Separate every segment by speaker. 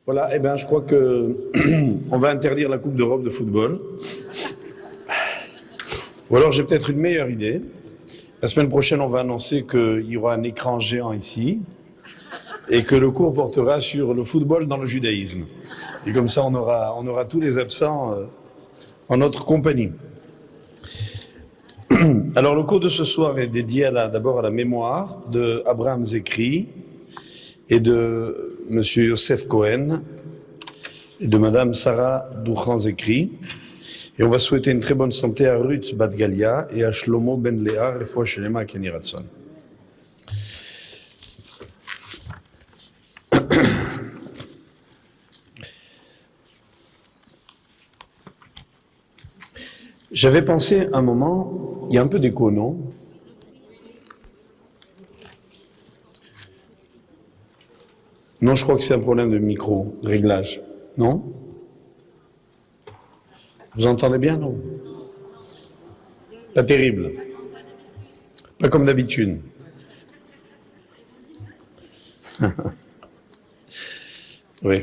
Speaker 1: Voilà, eh bien, je crois que on va interdire la Coupe d'Europe de football. Ou alors j'ai peut-être une meilleure idée. La semaine prochaine, on va annoncer qu'il y aura un écran géant ici et que le cours portera sur le football dans le judaïsme. Et comme ça, on aura tous les absents en notre compagnie. Alors, le cours de ce soir est dédié d'abord à la mémoire de Abraham Zekri et de Monsieur Yosef Cohen et de Madame Sarah Douchan Zekri. Et on va souhaiter une très bonne santé à Ruth Bat-Galia et à Shlomo Ben Léa, Refoua Shelema Kenny Ratson. J'avais pensé un moment, il y a un peu d'écho, non? Non, je crois que c'est un problème de micro, de réglage. Non? Vous entendez bien, non? Pas terrible. Pas comme d'habitude. Oui.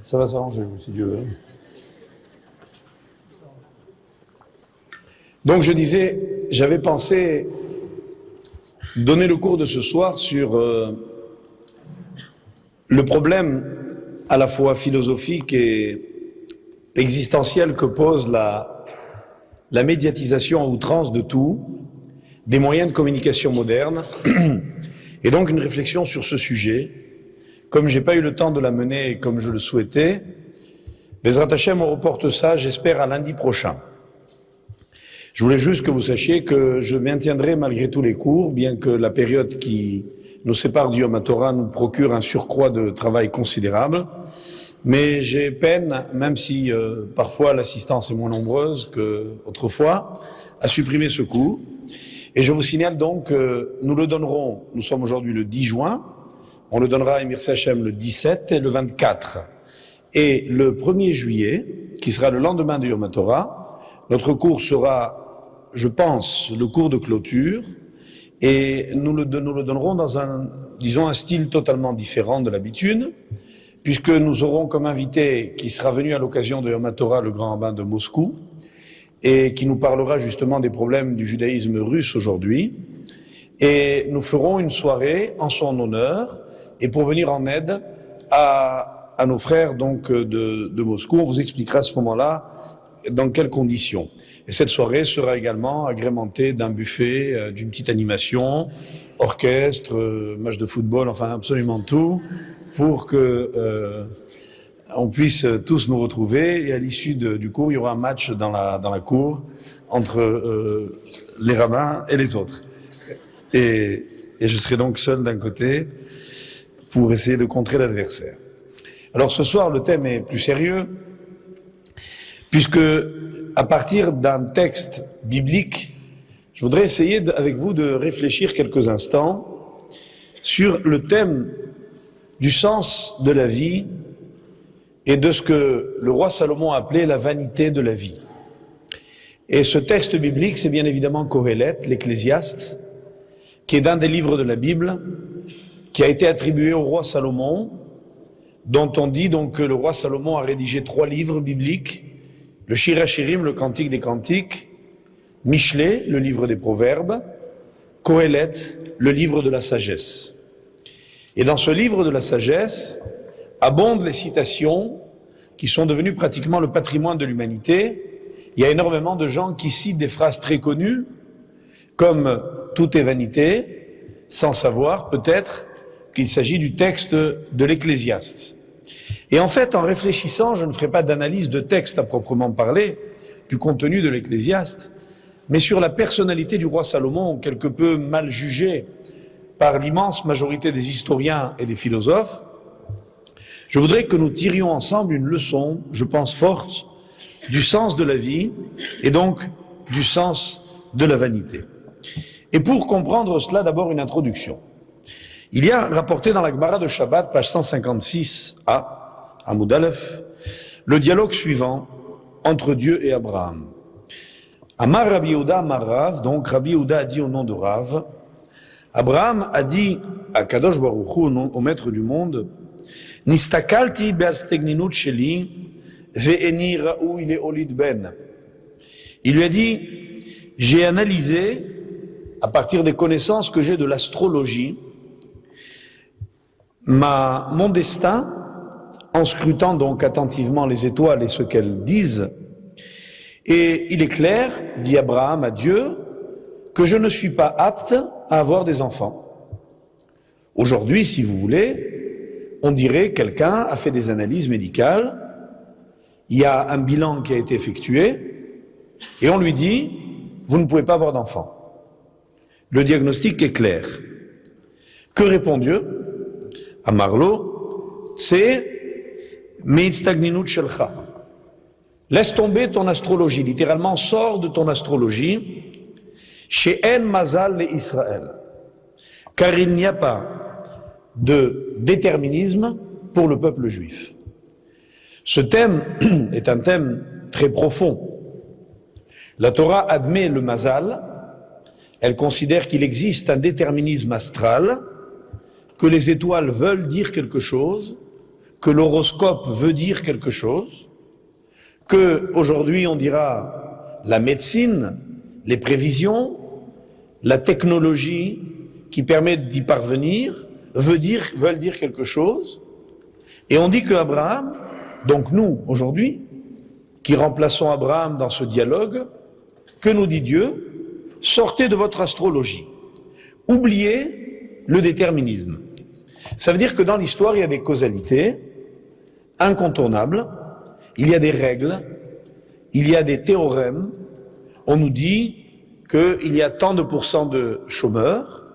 Speaker 1: Ça va s'arranger, si Dieu veut. Donc je disais, j'avais pensé donner le cours de ce soir sur le problème à la fois philosophique et existentiel que pose la médiatisation à outrance de tout, des moyens de communication modernes, et donc une réflexion sur ce sujet. Comme j'ai pas eu le temps de la mener comme je le souhaitais, Bezrat Hashem, on reporte ça, j'espère, à lundi prochain. Je voulais juste que vous sachiez que je maintiendrai malgré tous les cours, bien que la période qui nous sépare du Yom HaTorah nous procure un surcroît de travail considérable. Mais j'ai peine, même si parfois l'assistance est moins nombreuse qu'autrefois, à supprimer ce cours. Et je vous signale donc que nous le donnerons, nous sommes aujourd'hui le 10 juin, on le donnera à Emir Sachem le 17 et le 24. Et le 1er juillet, qui sera le lendemain de Yom HaTorah, notre cours sera, je pense, le cours de clôture, et nous le donnerons dans un style totalement différent de l'habitude, puisque nous aurons comme invité, qui sera venu à l'occasion de Yom HaTorah, le grand rabbin de Moscou, et qui nous parlera justement des problèmes du judaïsme russe aujourd'hui. Et nous ferons une soirée en son honneur, et pour venir en aide à nos frères donc de Moscou. On vous expliquera à ce moment-là dans quelles conditions. Et cette soirée sera également agrémentée d'un buffet, d'une petite animation, orchestre, match de football, enfin absolument tout, pour que on puisse tous nous retrouver. Et à l'issue du cours, il y aura un match dans la cour entre les rabbins et les autres. Et je serai donc seul d'un côté pour essayer de contrer l'adversaire. Alors ce soir, le thème est plus sérieux, puisque à partir d'un texte biblique, je voudrais essayer avec vous de réfléchir quelques instants sur le thème du sens de la vie et de ce que le roi Salomon a appelé la vanité de la vie. Et ce texte biblique, c'est bien évidemment Kohelet, l'Ecclésiaste, qui est d'un des livres de la Bible, qui a été attribué au roi Salomon, dont on dit donc que le roi Salomon a rédigé 3 livres bibliques, le Shir HaShirim, le Cantique des Cantiques, Mishlé, le livre des Proverbes, Kohelet, le livre de la sagesse. Et dans ce livre de la sagesse, abondent les citations qui sont devenues pratiquement le patrimoine de l'humanité. Il y a énormément de gens qui citent des phrases très connues, comme « tout est vanité », sans savoir peut-être qu'il s'agit du texte de l'Ecclésiaste. Et en fait, en réfléchissant, je ne ferai pas d'analyse de texte à proprement parler, du contenu de l'Ecclésiaste, mais sur la personnalité du roi Salomon, quelque peu mal jugée par l'immense majorité des historiens et des philosophes. Je voudrais que nous tirions ensemble une leçon, je pense forte, du sens de la vie et donc du sens de la vanité. Et pour comprendre cela, d'abord une introduction. Il y a rapporté dans la Gemara de Shabbat, page 156a, Amoud Aleph, le dialogue suivant entre Dieu et Abraham. Amar Rabbi Yehuda Amar Rav, donc Rabbi Yehuda a dit au nom de Rav, Abraham a dit à Kadosh Baruch Hu, au maître du monde, Nistakalti be'astegninut sheli ve'eni ra'ui le'olid ben. Il lui a dit, j'ai analysé, à partir des connaissances que j'ai de l'astrologie, mon destin, en scrutant donc attentivement les étoiles et ce qu'elles disent, et il est clair, dit Abraham à Dieu, que je ne suis pas apte à avoir des enfants. Aujourd'hui, si vous voulez, on dirait quelqu'un a fait des analyses médicales, il y a un bilan qui a été effectué, et on lui dit, vous ne pouvez pas avoir d'enfant. Le diagnostic est clair. Que répond Dieu? Amarlo, c'est Meitstagninut shelcha. Laisse tomber ton astrologie, littéralement sors de ton astrologie, She'en mazal le Israël, car il n'y a pas de déterminisme pour le peuple juif. Ce thème est un thème très profond. La Torah admet le mazal, elle considère qu'il existe un déterminisme astral, que les étoiles veulent dire quelque chose, que l'horoscope veut dire quelque chose, que aujourd'hui on dira la médecine, les prévisions, la technologie qui permet d'y parvenir veulent dire quelque chose. Et on dit que Abraham, donc nous aujourd'hui, qui remplaçons Abraham dans ce dialogue, que nous dit Dieu? Sortez de votre astrologie, oubliez le déterminisme. Ça veut dire que dans l'histoire il y a des causalités incontournables, il y a des règles, il y a des théorèmes. On nous dit qu'il y a tant de pourcents de chômeurs,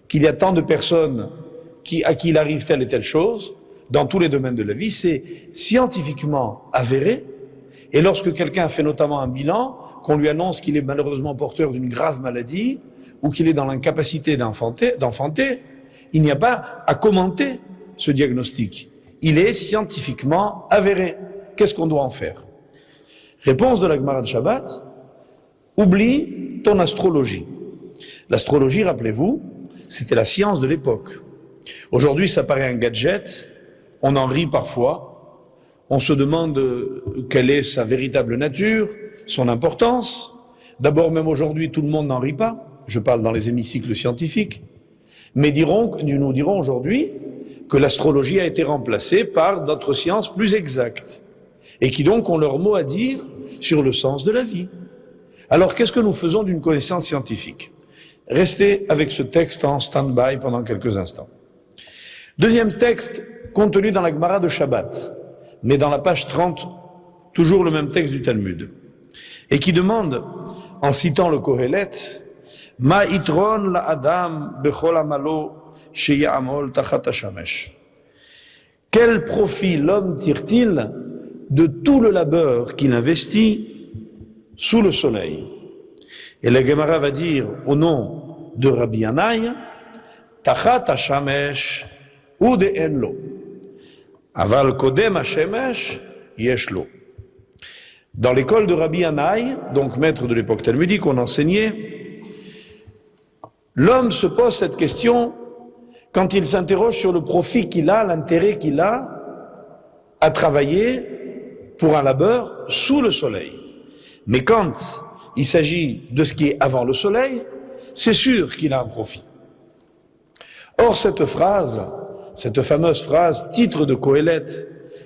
Speaker 1: qu'il y a tant de personnes à qui il arrive telle et telle chose, dans tous les domaines de la vie, c'est scientifiquement avéré. Et lorsque quelqu'un fait notamment un bilan, qu'on lui annonce qu'il est malheureusement porteur d'une grave maladie, ou qu'il est dans l'incapacité d'enfanter, il n'y a pas à commenter ce diagnostic. Il est scientifiquement avéré. Qu'est-ce qu'on doit en faire? Réponse de la Gemara de Shabbat, oublie ton astrologie. L'astrologie, rappelez-vous, c'était la science de l'époque. Aujourd'hui, ça paraît un gadget, on en rit parfois, on se demande quelle est sa véritable nature, son importance. D'abord, même aujourd'hui, tout le monde n'en rit pas, je parle dans les hémicycles scientifiques, mais nous dirons aujourd'hui que l'astrologie a été remplacée par d'autres sciences plus exactes, et qui donc ont leur mot à dire sur le sens de la vie. Alors, qu'est-ce que nous faisons d'une connaissance scientifique? Restez avec ce texte en stand-by pendant quelques instants. Deuxième texte contenu dans la Gemara de Shabbat, mais dans la page 30, toujours le même texte du Talmud, et qui demande, en citant le Kohelet, Ma itron la Adam bechol amalo sheyamol tachat hashamesh. Quel profit l'homme tire-t-il de tout le labeur qu'il investit sous le soleil? Et la Gemara va dire, au nom de Rabbi Yanaï, Tachat hashamesh ude'en lo. Aval kodem hashemesh yesh lo. Dans l'école de Rabbi Yanaï, donc maître de l'époque talmudique, on enseignait, l'homme se pose cette question quand il s'interroge sur le profit qu'il a, l'intérêt qu'il a à travailler pour un labeur sous le soleil. Mais quand il s'agit de ce qui est avant le soleil, c'est sûr qu'il a un profit. Or, cette fameuse phrase, titre de Kohelet,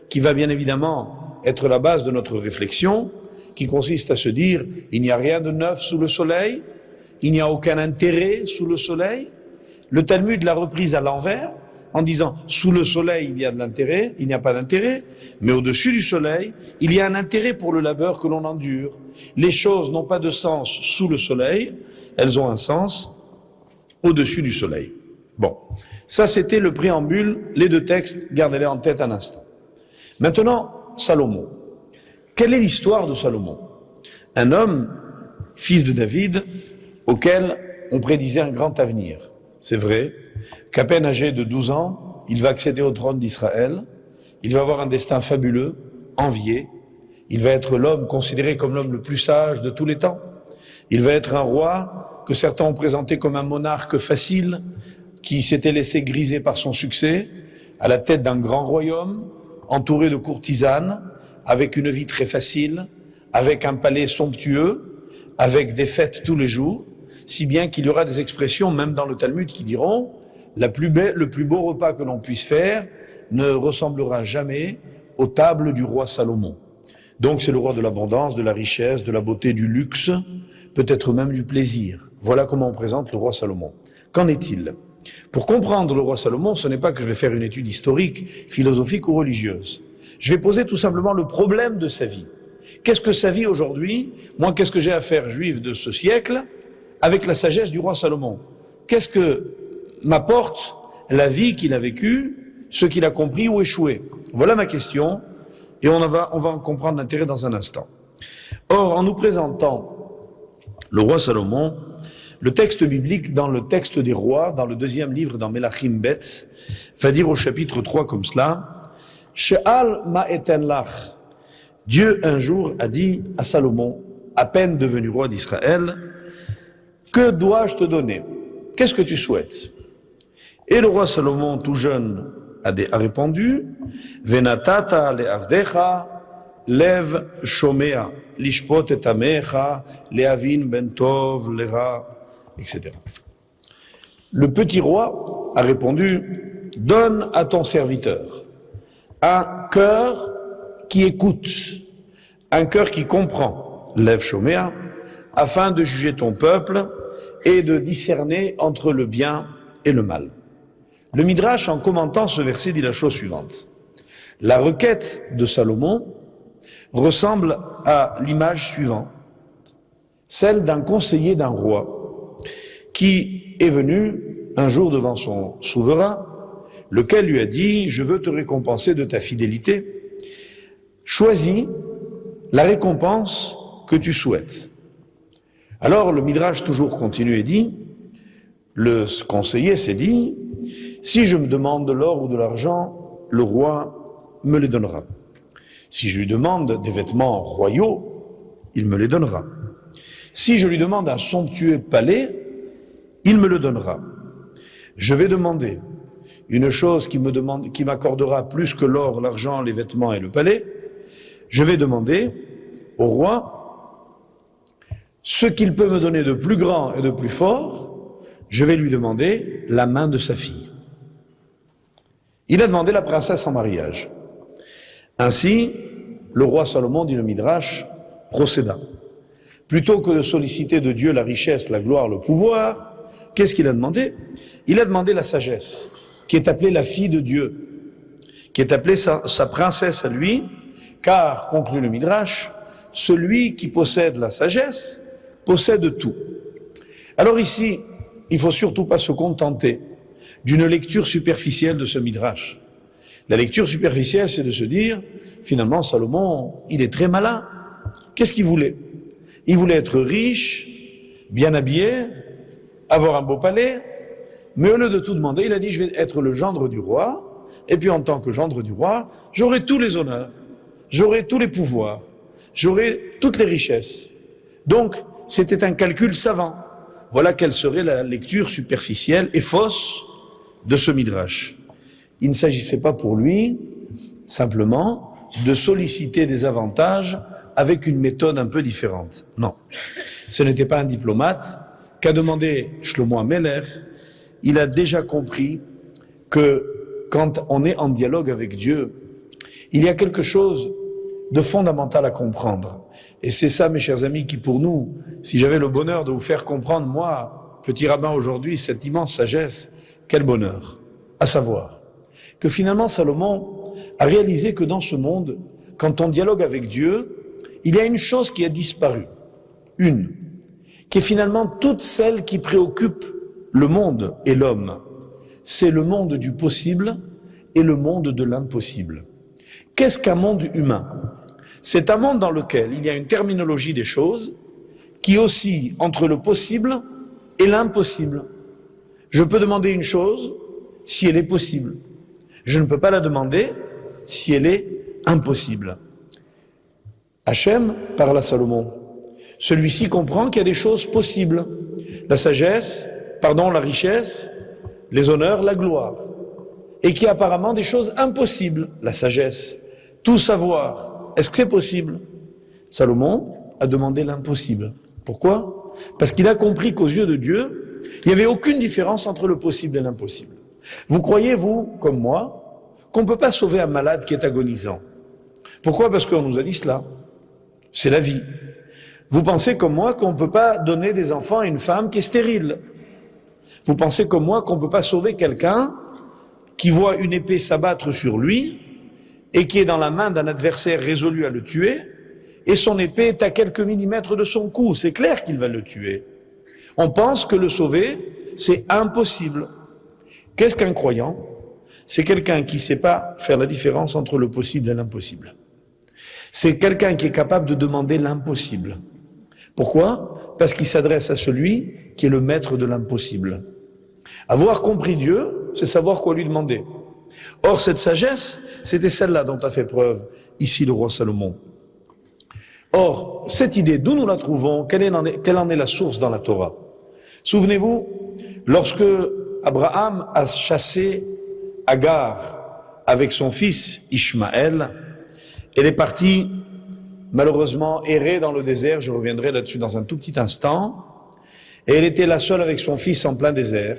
Speaker 1: qui va bien évidemment être la base de notre réflexion, qui consiste à se dire, il n'y a rien de neuf sous le soleil, il n'y a aucun intérêt sous le soleil. Le Talmud l'a reprise à l'envers, en disant, sous le soleil, il y a de l'intérêt, il n'y a pas d'intérêt, mais au-dessus du soleil, il y a un intérêt pour le labeur que l'on endure. Les choses n'ont pas de sens sous le soleil, elles ont un sens au-dessus du soleil. Bon, ça c'était le préambule, les deux textes, gardez-les en tête un instant. Maintenant, Salomon. Quelle est l'histoire de Salomon? Un homme, fils de David, auquel on prédisait un grand avenir. C'est vrai qu'à peine âgé de 12 ans, il va accéder au trône d'Israël, il va avoir un destin fabuleux, envié, il va être l'homme considéré comme l'homme le plus sage de tous les temps, Il va être un roi que certains ont présenté comme un monarque facile, qui s'était laissé griser par son succès, à la tête d'un grand royaume, entouré de courtisanes, avec une vie très facile, avec un palais somptueux, avec des fêtes tous les jours, si bien qu'il y aura des expressions, même dans le Talmud, qui diront « le plus beau repas que l'on puisse faire ne ressemblera jamais aux tables du roi Salomon ». Donc c'est le roi de l'abondance, de la richesse, de la beauté, du luxe, peut-être même du plaisir. Voilà comment on présente le roi Salomon. Qu'en est-il ? Pour comprendre le roi Salomon, ce n'est pas que je vais faire une étude historique, philosophique ou religieuse. Je vais poser tout simplement le problème de sa vie. Qu'est-ce que sa vie aujourd'hui ? Moi, qu'est-ce que j'ai à faire, juif de ce siècle, avec la sagesse du roi Salomon ? Qu'est-ce que m'apporte la vie qu'il a vécue, ce qu'il a compris ou échoué ? Voilà ma question, et on va en comprendre l'intérêt dans un instant. Or, en nous présentant le roi Salomon, le texte biblique dans le texte des rois, dans le 2e livre, dans Melachim Bet, va dire au chapitre 3 comme cela, « She'al ma eten lach » Dieu un jour a dit à Salomon, à peine devenu roi d'Israël, « Que dois-je te donner ? Qu'est-ce que tu souhaites ?» Et le roi Salomon, tout jeune, a répondu, « Venatata le'avdecha lev shomea lishpot et amecha le'avin ben tov lera » etc. Le petit roi a répondu, « Donne à ton serviteur un cœur qui écoute, un cœur qui comprend, lève Shoméa, afin de juger ton peuple et de discerner entre le bien et le mal. » Le Midrash, en commentant ce verset, dit la chose suivante. La requête de Salomon ressemble à l'image suivante, celle d'un conseiller d'un roi qui est venu un jour devant son souverain, lequel lui a dit « Je veux te récompenser de ta fidélité. Choisis la récompense que tu souhaites. » Alors le Midrash toujours continue et dit, le conseiller s'est dit, si je me demande de l'or ou de l'argent, le roi me les donnera. Si je lui demande des vêtements royaux, il me les donnera. Si je lui demande un somptueux palais, il me le donnera. Je vais demander une chose qui m'accordera plus que l'or, l'argent, les vêtements et le palais. Je vais demander au roi ce qu'il peut me donner de plus grand et de plus fort. Je vais lui demander la main de sa fille. Il a demandé la princesse en mariage. Ainsi, le roi Salomon, dit le Midrash, procéda. Plutôt que de solliciter de Dieu la richesse, la gloire, le pouvoir, qu'est-ce qu'il a demandé ? Il a demandé la sagesse, qui est appelée la fille de Dieu, qui est appelée sa princesse à lui, car, conclut le Midrash, celui qui possède la sagesse possède tout. Alors ici, il ne faut surtout pas se contenter d'une lecture superficielle de ce Midrash. La lecture superficielle, c'est de se dire, finalement, Salomon, il est très malin. Qu'est-ce qu'il voulait ? Il voulait être riche, bien habillé, avoir un beau palais, mais au lieu de tout demander, il a dit, je vais être le gendre du roi, et puis en tant que gendre du roi, j'aurai tous les honneurs, j'aurai tous les pouvoirs, j'aurai toutes les richesses. Donc, c'était un calcul savant. Voilà quelle serait la lecture superficielle et fausse de ce Midrash. Il ne s'agissait pas pour lui, simplement, de solliciter des avantages avec une méthode un peu différente. Non. Ce n'était pas un diplomate qu'a demandé Shlomo Ameler. Il a déjà compris que quand on est en dialogue avec Dieu, il y a quelque chose de fondamental à comprendre. Et c'est ça, mes chers amis, qui pour nous, si j'avais le bonheur de vous faire comprendre, moi, petit rabbin aujourd'hui, cette immense sagesse, quel bonheur. À savoir que finalement Salomon a réalisé que dans ce monde, quand on dialogue avec Dieu, il y a une chose qui a disparu. Une, qui est finalement toute celle qui préoccupe le monde et l'homme. C'est le monde du possible et le monde de l'impossible. Qu'est-ce qu'un monde humain ? C'est un monde dans lequel il y a une terminologie des choses qui oscille entre le possible et l'impossible. Je peux demander une chose si elle est possible. Je ne peux pas la demander si elle est impossible. Hachem parle à Salomon. Celui-ci comprend qu'il y a des choses possibles. La sagesse, la richesse, les honneurs, la gloire. Et qu'il y a apparemment des choses impossibles. La sagesse, tout savoir. Est-ce que c'est possible? Salomon a demandé l'impossible. Pourquoi? Parce qu'il a compris qu'aux yeux de Dieu, il n'y avait aucune différence entre le possible et l'impossible. Vous croyez, vous, comme moi, qu'on ne peut pas sauver un malade qui est agonisant? Pourquoi? Parce qu'on nous a dit cela. C'est la vie. Vous pensez comme moi qu'on ne peut pas donner des enfants à une femme qui est stérile. Vous pensez comme moi qu'on ne peut pas sauver quelqu'un qui voit une épée s'abattre sur lui et qui est dans la main d'un adversaire résolu à le tuer, et son épée est à quelques millimètres de son cou. C'est clair qu'il va le tuer. On pense que le sauver, c'est impossible. Qu'est-ce qu'un croyant? C'est quelqu'un qui ne sait pas faire la différence entre le possible et l'impossible. C'est quelqu'un qui est capable de demander l'impossible. Pourquoi? Parce qu'il s'adresse à celui qui est le maître de l'impossible. Avoir compris Dieu, c'est savoir quoi lui demander. Or, cette sagesse, c'était celle-là dont a fait preuve ici le roi Salomon. Or, cette idée, d'où nous la trouvons? Quelle en est la source dans la Torah? Souvenez-vous, lorsque Abraham a chassé Agar avec son fils Ishmaël, elle est partie malheureusement errer dans le désert, je reviendrai là-dessus dans un tout petit instant, et elle était la seule avec son fils en plein désert,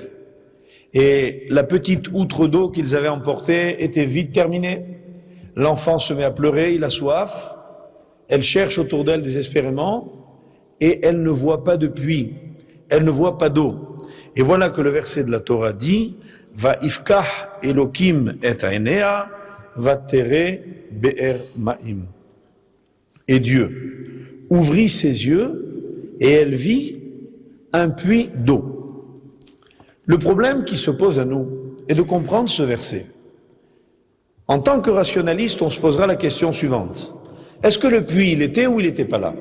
Speaker 1: et la petite outre d'eau qu'ils avaient emportée était vite terminée. L'enfant se met à pleurer, il a soif, elle cherche autour d'elle désespérément, et elle ne voit pas de puits, elle ne voit pas d'eau. Et voilà que le verset de la Torah dit, Va ifkah Elokim et Aenea, va tere be'er ma'im. Et Dieu ouvrit ses yeux et elle vit un puits d'eau. Le problème qui se pose à nous est de comprendre ce verset. En tant que rationaliste, on se posera la question suivante. Est-ce que le puits, il était ou il n'était pas là?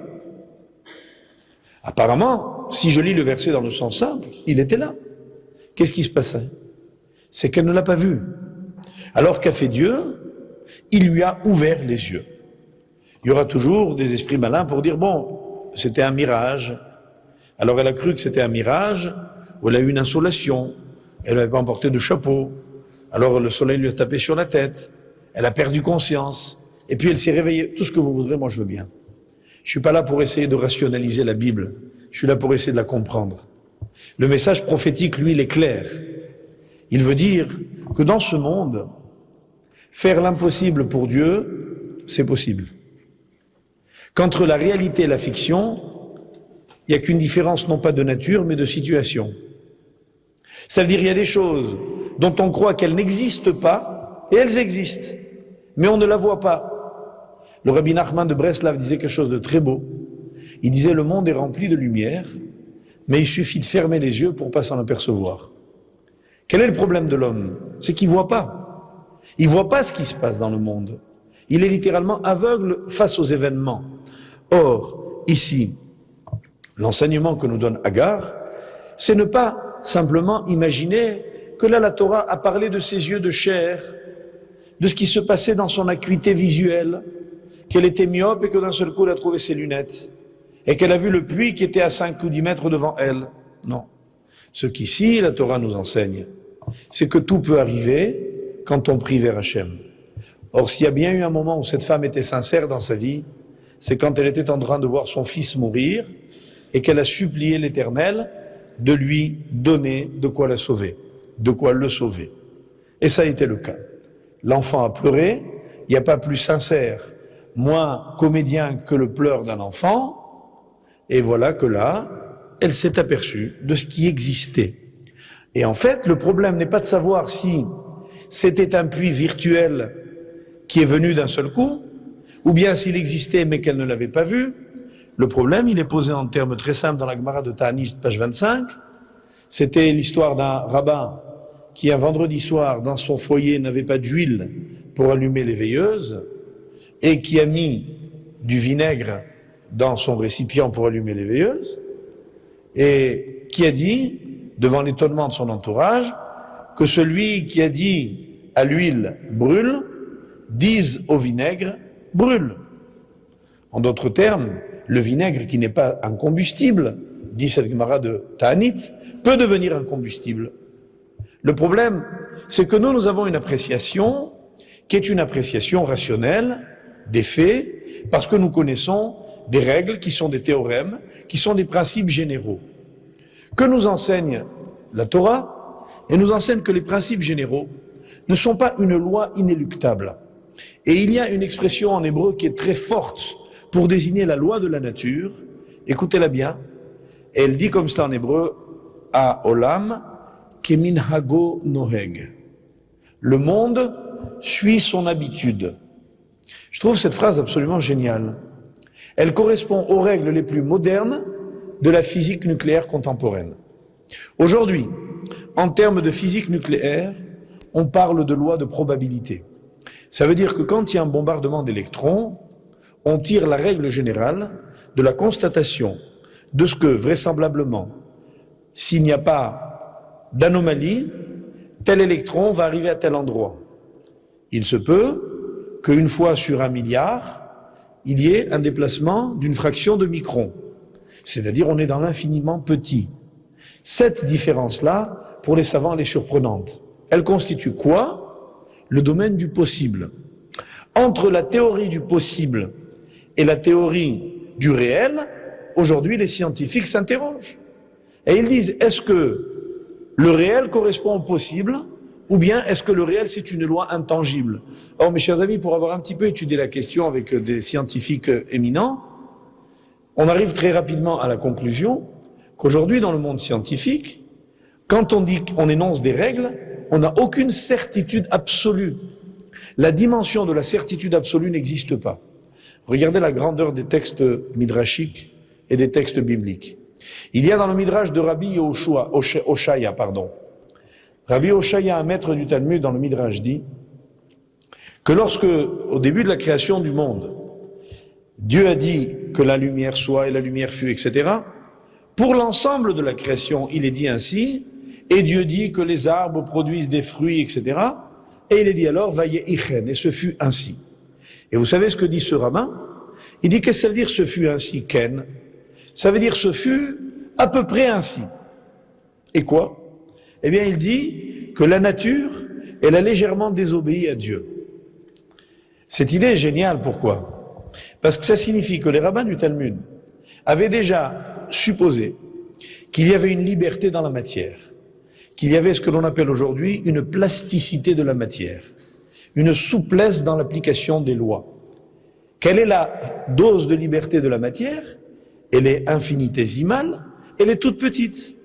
Speaker 1: Apparemment, si je lis le verset dans le sens simple, il était là. Qu'est-ce qui se passait? C'est qu'elle ne l'a pas vu. Alors qu'a fait Dieu? Il lui a ouvert les yeux. Il y aura toujours des esprits malins pour dire, bon, c'était un mirage. Alors elle a cru que c'était un mirage, ou elle a eu une insolation, elle n'avait pas emporté de chapeau, alors le soleil lui a tapé sur la tête, elle a perdu conscience, et puis elle s'est réveillée. Tout ce que vous voudrez, moi je veux bien. Je suis pas là pour essayer de rationaliser la Bible, je suis là pour essayer de la comprendre. Le message prophétique, lui, il est clair. Il veut dire que dans ce monde, faire l'impossible pour Dieu, c'est possible. Qu'entre la réalité et la fiction, il n'y a qu'une différence non pas de nature, mais de situation. Ça veut dire qu'il y a des choses dont on croit qu'elles n'existent pas, et elles existent, mais on ne la voit pas. Le Rabbi Nachman de Breslav disait quelque chose de très beau. Il disait, le monde est rempli de lumière, mais il suffit de fermer les yeux pour pas s'en apercevoir. Quel est le problème de l'homme? C'est qu'il voit pas. Il voit pas ce qui se passe dans le monde. Il est littéralement aveugle face aux événements. Or, ici, l'enseignement que nous donne Agar, c'est ne pas simplement imaginer que là la Torah a parlé de ses yeux de chair, de ce qui se passait dans son acuité visuelle, qu'elle était myope et que d'un seul coup elle a trouvé ses lunettes, et qu'elle a vu le puits qui était à 5 ou 10 mètres devant elle. Non. Ce qu'ici la Torah nous enseigne, c'est que tout peut arriver quand on prie vers Hachem. Or, s'il y a bien eu un moment où cette femme était sincère dans sa vie, c'est quand elle était en train de voir son fils mourir et qu'elle a supplié l'Éternel de lui donner de quoi la sauver, de quoi le sauver. Et ça a été le cas. L'enfant a pleuré, il n'y a pas plus sincère, moins comédien que le pleur d'un enfant, et voilà que là, elle s'est aperçue de ce qui existait. Et en fait, le problème n'est pas de savoir si c'était un puits virtuel qui est venu d'un seul coup, ou bien s'il existait mais qu'elle ne l'avait pas vu. Le problème, il est posé en termes très simples dans la Gemara de Ta'anit, page 25. C'était l'histoire d'un rabbin qui, un vendredi soir, dans son foyer, n'avait pas d'huile pour allumer les veilleuses, et qui a mis du vinaigre dans son récipient pour allumer les veilleuses, et qui a dit, devant l'étonnement de son entourage, que celui qui a dit à l'huile brûle, dise au vinaigre brûle. En d'autres termes, le vinaigre qui n'est pas un combustible, dit cette Gemara de Ta'anit, peut devenir un combustible. Le problème, c'est que nous avons une appréciation qui est une appréciation rationnelle des faits, parce que nous connaissons des règles qui sont des théorèmes, qui sont des principes généraux, que nous enseigne la Torah, et nous enseigne que les principes généraux ne sont pas une loi inéluctable. Et il y a une expression en hébreu qui est très forte pour désigner la loi de la nature, écoutez-la bien, et elle dit comme cela en hébreu, à Olam, keminhago noheg. Le monde suit son habitude. Je trouve cette phrase absolument géniale. Elle correspond aux règles les plus modernes de la physique nucléaire contemporaine. Aujourd'hui, en termes de physique nucléaire, on parle de loi de probabilité. Ça veut dire que quand il y a un bombardement d'électrons, on tire la règle générale de la constatation de ce que, vraisemblablement, s'il n'y a pas d'anomalie, tel électron va arriver à tel endroit. Il se peut qu'une fois sur 1 milliard, il y ait un déplacement d'une fraction de micron. C'est-à-dire on est dans l'infiniment petit. Cette différence-là, pour les savants, elle est surprenante. Elle constitue quoi? Le domaine du possible. Entre la théorie du possible et la théorie du réel, aujourd'hui les scientifiques s'interrogent. Et ils disent, est-ce que le réel correspond au possible, ou bien est-ce que le réel c'est une loi intangible? Or mes chers amis, pour avoir un petit peu étudié la question avec des scientifiques éminents, on arrive très rapidement à la conclusion qu'aujourd'hui dans le monde scientifique, quand on dit qu'on énonce des règles, on n'a aucune certitude absolue. La dimension de la certitude absolue n'existe pas. Regardez la grandeur des textes midrashiques et des textes bibliques. Il y a dans le midrash de Rabbi Oshaya, Rabbi Oshaya, un maître du Talmud dans le midrash, dit que lorsque, au début de la création du monde, Dieu a dit que la lumière soit et la lumière fut, etc., pour l'ensemble de la création, il est dit ainsi, et Dieu dit que les arbres produisent des fruits, etc., et il est dit alors, vayehichen, et ce fut ainsi. Et vous savez ce que dit ce rabbin? Il dit, qu'est-ce que ça veut dire ce fut ainsi, ken? Ça veut dire ce fut à peu près ainsi. Et quoi? Eh bien, il dit que la nature, elle a légèrement désobéi à Dieu. Cette idée est géniale, pourquoi? Parce que ça signifie que les rabbins du Talmud avaient déjà supposé qu'il y avait une liberté dans la matière, qu'il y avait ce que l'on appelle aujourd'hui une plasticité de la matière, une souplesse dans l'application des lois. Quelle est la dose de liberté de la matière? Elle est infinitésimale, elle est toute petite.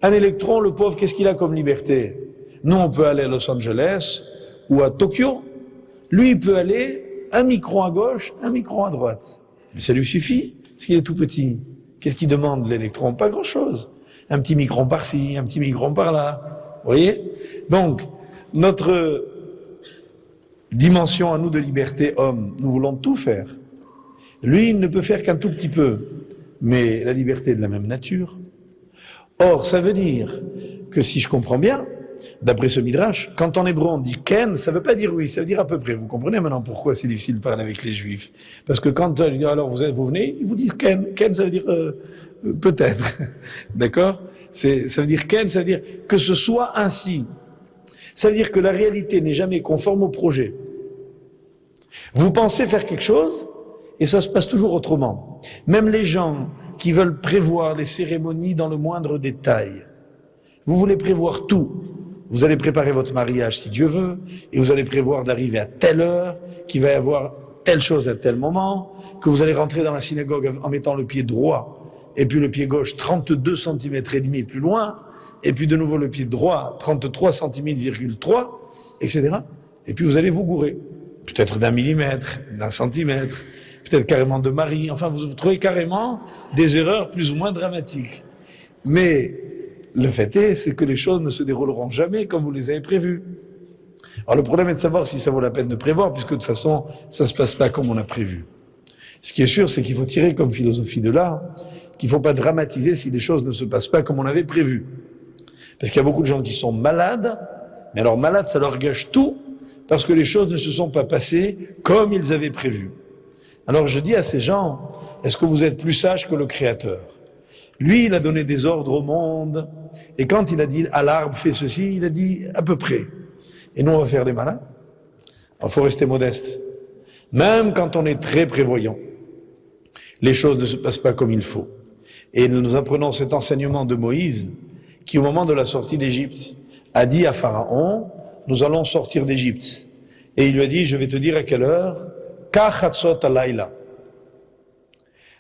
Speaker 1: Un électron, le pauvre, qu'est-ce qu'il a comme liberté? Nous, on peut aller à Los Angeles ou à Tokyo. Lui, il peut aller un micron à gauche, un micron à droite. Mais ça lui suffit, parce qu'il est tout petit. Qu'est-ce qu'il demande, l'électron? Pas grand-chose. Un petit micron par-ci, un petit micron par-là. Vous voyez? Donc, notre dimension à nous de liberté homme, nous voulons tout faire. Lui, il ne peut faire qu'un tout petit peu. Mais la liberté est de la même nature. Or, ça veut dire que si je comprends bien, d'après ce midrash, quand en hébreu on dit ken, ça veut pas dire oui, ça veut dire à peu près. Vous comprenez maintenant pourquoi c'est difficile de parler avec les juifs? Parce que quand alors vous venez, ils vous disent ken. Ken, ça veut dire peut-être. D'accord? Ça veut dire ken, ça veut dire que ce soit ainsi. Ça veut dire que la réalité n'est jamais conforme au projet. Vous pensez faire quelque chose, et ça se passe toujours autrement. Même les gens qui veulent prévoir les cérémonies dans le moindre détail, vous voulez prévoir tout. Vous allez préparer votre mariage si Dieu veut, et vous allez prévoir d'arriver à telle heure, qu'il va y avoir telle chose à tel moment, que vous allez rentrer dans la synagogue en mettant le pied droit, et puis le pied gauche 32 cm et demi plus loin, et puis de nouveau le pied droit 33 cm,3, etc. Et puis vous allez vous gourer. Peut-être d'1 millimètre, d'1 centimètre, peut-être carrément de Marie, enfin vous trouvez carrément des erreurs plus ou moins dramatiques. Mais le fait est, c'est que les choses ne se dérouleront jamais comme vous les avez prévues. Alors le problème est de savoir si ça vaut la peine de prévoir, puisque de toute façon, ça se passe pas comme on a prévu. Ce qui est sûr, c'est qu'il faut tirer comme philosophie de là, qu'il faut pas dramatiser si les choses ne se passent pas comme on avait prévu. Parce qu'il y a beaucoup de gens qui sont malades, mais alors malades, ça leur gâche tout, parce que les choses ne se sont pas passées comme ils avaient prévu. Alors je dis à ces gens, est-ce que vous êtes plus sage que le Créateur? Lui, il a donné des ordres au monde, et quand il a dit à l'arbre fais ceci, il a dit à peu près. Et nous, on va faire les malins. Il faut rester modeste. Même quand on est très prévoyant, les choses ne se passent pas comme il faut. Et nous apprenons cet enseignement de Moïse, qui au moment de la sortie d'Égypte, a dit à Pharaon, nous allons sortir d'Égypte. Et il lui a dit, je vais te dire à quelle heure, Kachatzot alayla.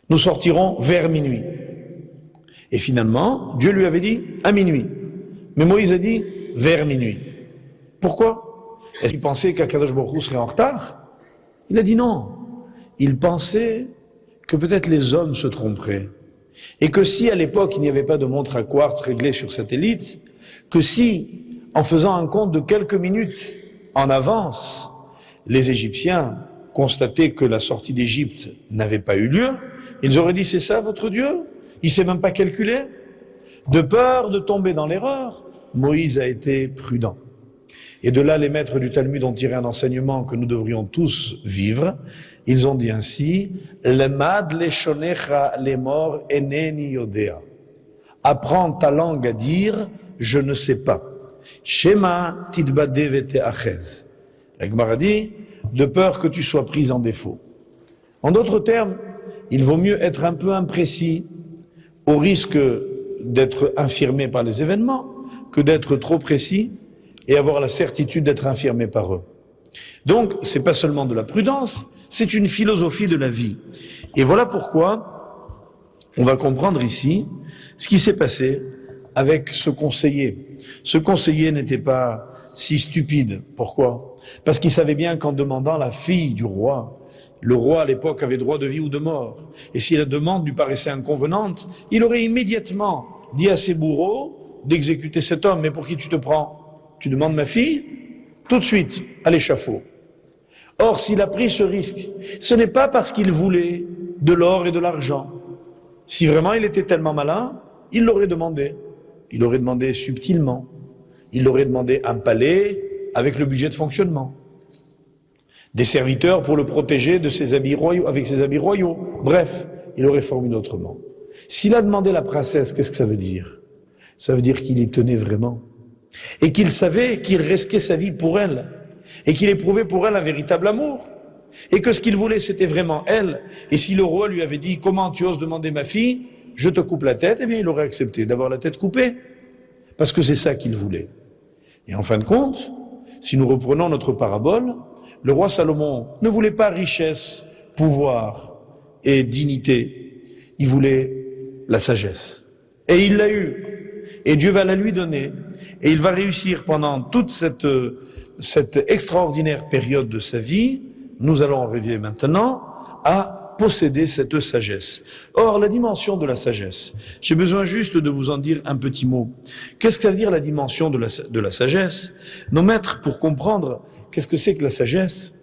Speaker 1: Nous sortirons vers minuit. Et finalement, Dieu lui avait dit à minuit. Mais Moïse a dit vers minuit. Pourquoi? Est-ce qu'il pensait qu'Akadosh Baruch Hu serait en retard? Il a dit non. Il pensait que peut-être les hommes se tromperaient. Et que si à l'époque il n'y avait pas de montre à quartz réglée sur satellite, que si, en faisant un compte de quelques minutes en avance, les Égyptiens constataient que la sortie d'Égypte n'avait pas eu lieu, ils auraient dit c'est ça votre Dieu? Il ne sait même pas calculer. De peur de tomber dans l'erreur, Moïse a été prudent. Et de là, les maîtres du Talmud ont tiré un enseignement que nous devrions tous vivre. Ils ont dit ainsi, Lemad leshonecha lemor eneni yodea. Apprends ta langue à dire, je ne sais pas. Shema titbade vete achez. La Gemara dit, de peur que tu sois pris en défaut. En d'autres termes, il vaut mieux être un peu imprécis, au risque d'être infirmé par les événements, que d'être trop précis et avoir la certitude d'être infirmé par eux. Donc, c'est pas seulement de la prudence, c'est une philosophie de la vie. Et voilà pourquoi on va comprendre ici ce qui s'est passé avec ce conseiller. Ce conseiller n'était pas si stupide. Pourquoi? Parce qu'il savait bien qu'en demandant la fille du roi, le roi à l'époque avait droit de vie ou de mort. Et si la demande lui paraissait inconvenante, il aurait immédiatement dit à ses bourreaux d'exécuter cet homme. Mais pour qui tu te prends? Tu demandes ma fille? Tout de suite, à l'échafaud. Or, s'il a pris ce risque, ce n'est pas parce qu'il voulait de l'or et de l'argent. Si vraiment il était tellement malin, il l'aurait demandé. Il l'aurait demandé subtilement. Il l'aurait demandé un palais avec le budget de fonctionnement. Des serviteurs pour le protéger de ses habits royaux, avec ses habits royaux. Bref, il aurait formulé autrement. S'il a demandé la princesse, qu'est-ce que ça veut dire? Ça veut dire qu'il y tenait vraiment. Et qu'il savait qu'il risquait sa vie pour elle. Et qu'il éprouvait pour elle un véritable amour. Et que ce qu'il voulait, c'était vraiment elle. Et si le roi lui avait dit, comment tu oses demander ma fille? Je te coupe la tête, eh bien il aurait accepté d'avoir la tête coupée. Parce que c'est ça qu'il voulait. Et en fin de compte, si nous reprenons notre parabole, le roi Salomon ne voulait pas richesse, pouvoir et dignité. Il voulait la sagesse. Et il l'a eu. Et Dieu va la lui donner. Et il va réussir pendant toute cette extraordinaire période de sa vie, nous allons arriver maintenant, à posséder cette sagesse. Or, la dimension de la sagesse, j'ai besoin juste de vous en dire un petit mot. Qu'est-ce que ça veut dire la dimension de la sagesse? Nos maîtres, pour comprendre qu'est-ce que c'est que la sagesse,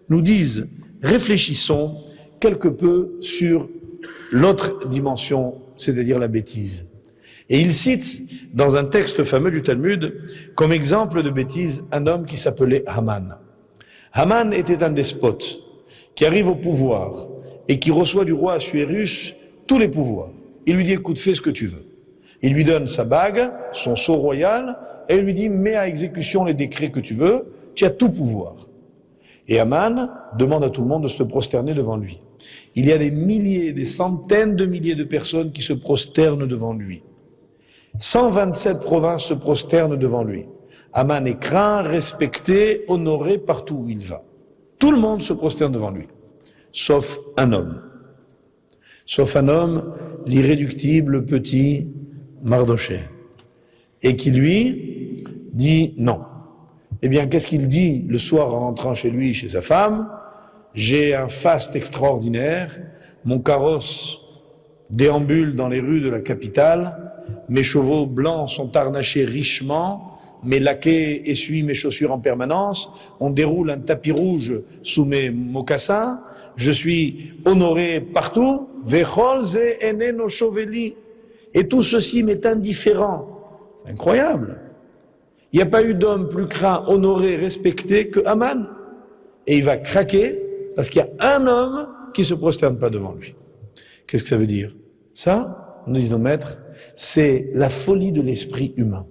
Speaker 1: nous disent, réfléchissons quelque peu sur l'autre dimension, c'est-à-dire la bêtise. Et il cite, dans un texte fameux du Talmud, comme exemple de bêtise, un homme qui s'appelait Haman. Haman était un despote qui arrive au pouvoir et qui reçoit du roi Assuérus tous les pouvoirs. Il lui dit, écoute, fais ce que tu veux. Il lui donne sa bague, son sceau royal, et il lui dit, mets à exécution les décrets que tu veux, tu as tout pouvoir. Et Haman demande à tout le monde de se prosterner devant lui. Il y a des milliers, des centaines de milliers de personnes qui se prosternent devant lui. 127 provinces se prosternent devant lui. Haman est craint, respecté, honoré partout où il va. Tout le monde se prosterne devant lui, sauf un homme. Sauf un homme, l'irréductible petit Mardoché. Et qui lui dit non. Eh bien, qu'est-ce qu'il dit le soir en rentrant chez lui, chez sa femme? J'ai un faste extraordinaire, mon carrosse déambule dans les rues de la capitale, mes chevaux blancs sont harnachés richement, mes laquais essuient mes chaussures en permanence, on déroule un tapis rouge sous mes mocassins, je suis honoré partout, et tout ceci m'est indifférent. C'est incroyable. Il n'y a pas eu d'homme plus craint, honoré, respecté que Haman. Et il va craquer parce qu'il y a un homme qui ne se prosterne pas devant lui. Qu'est-ce que ça veut dire? Ça, nous disent nos maîtres, c'est la folie de l'esprit humain.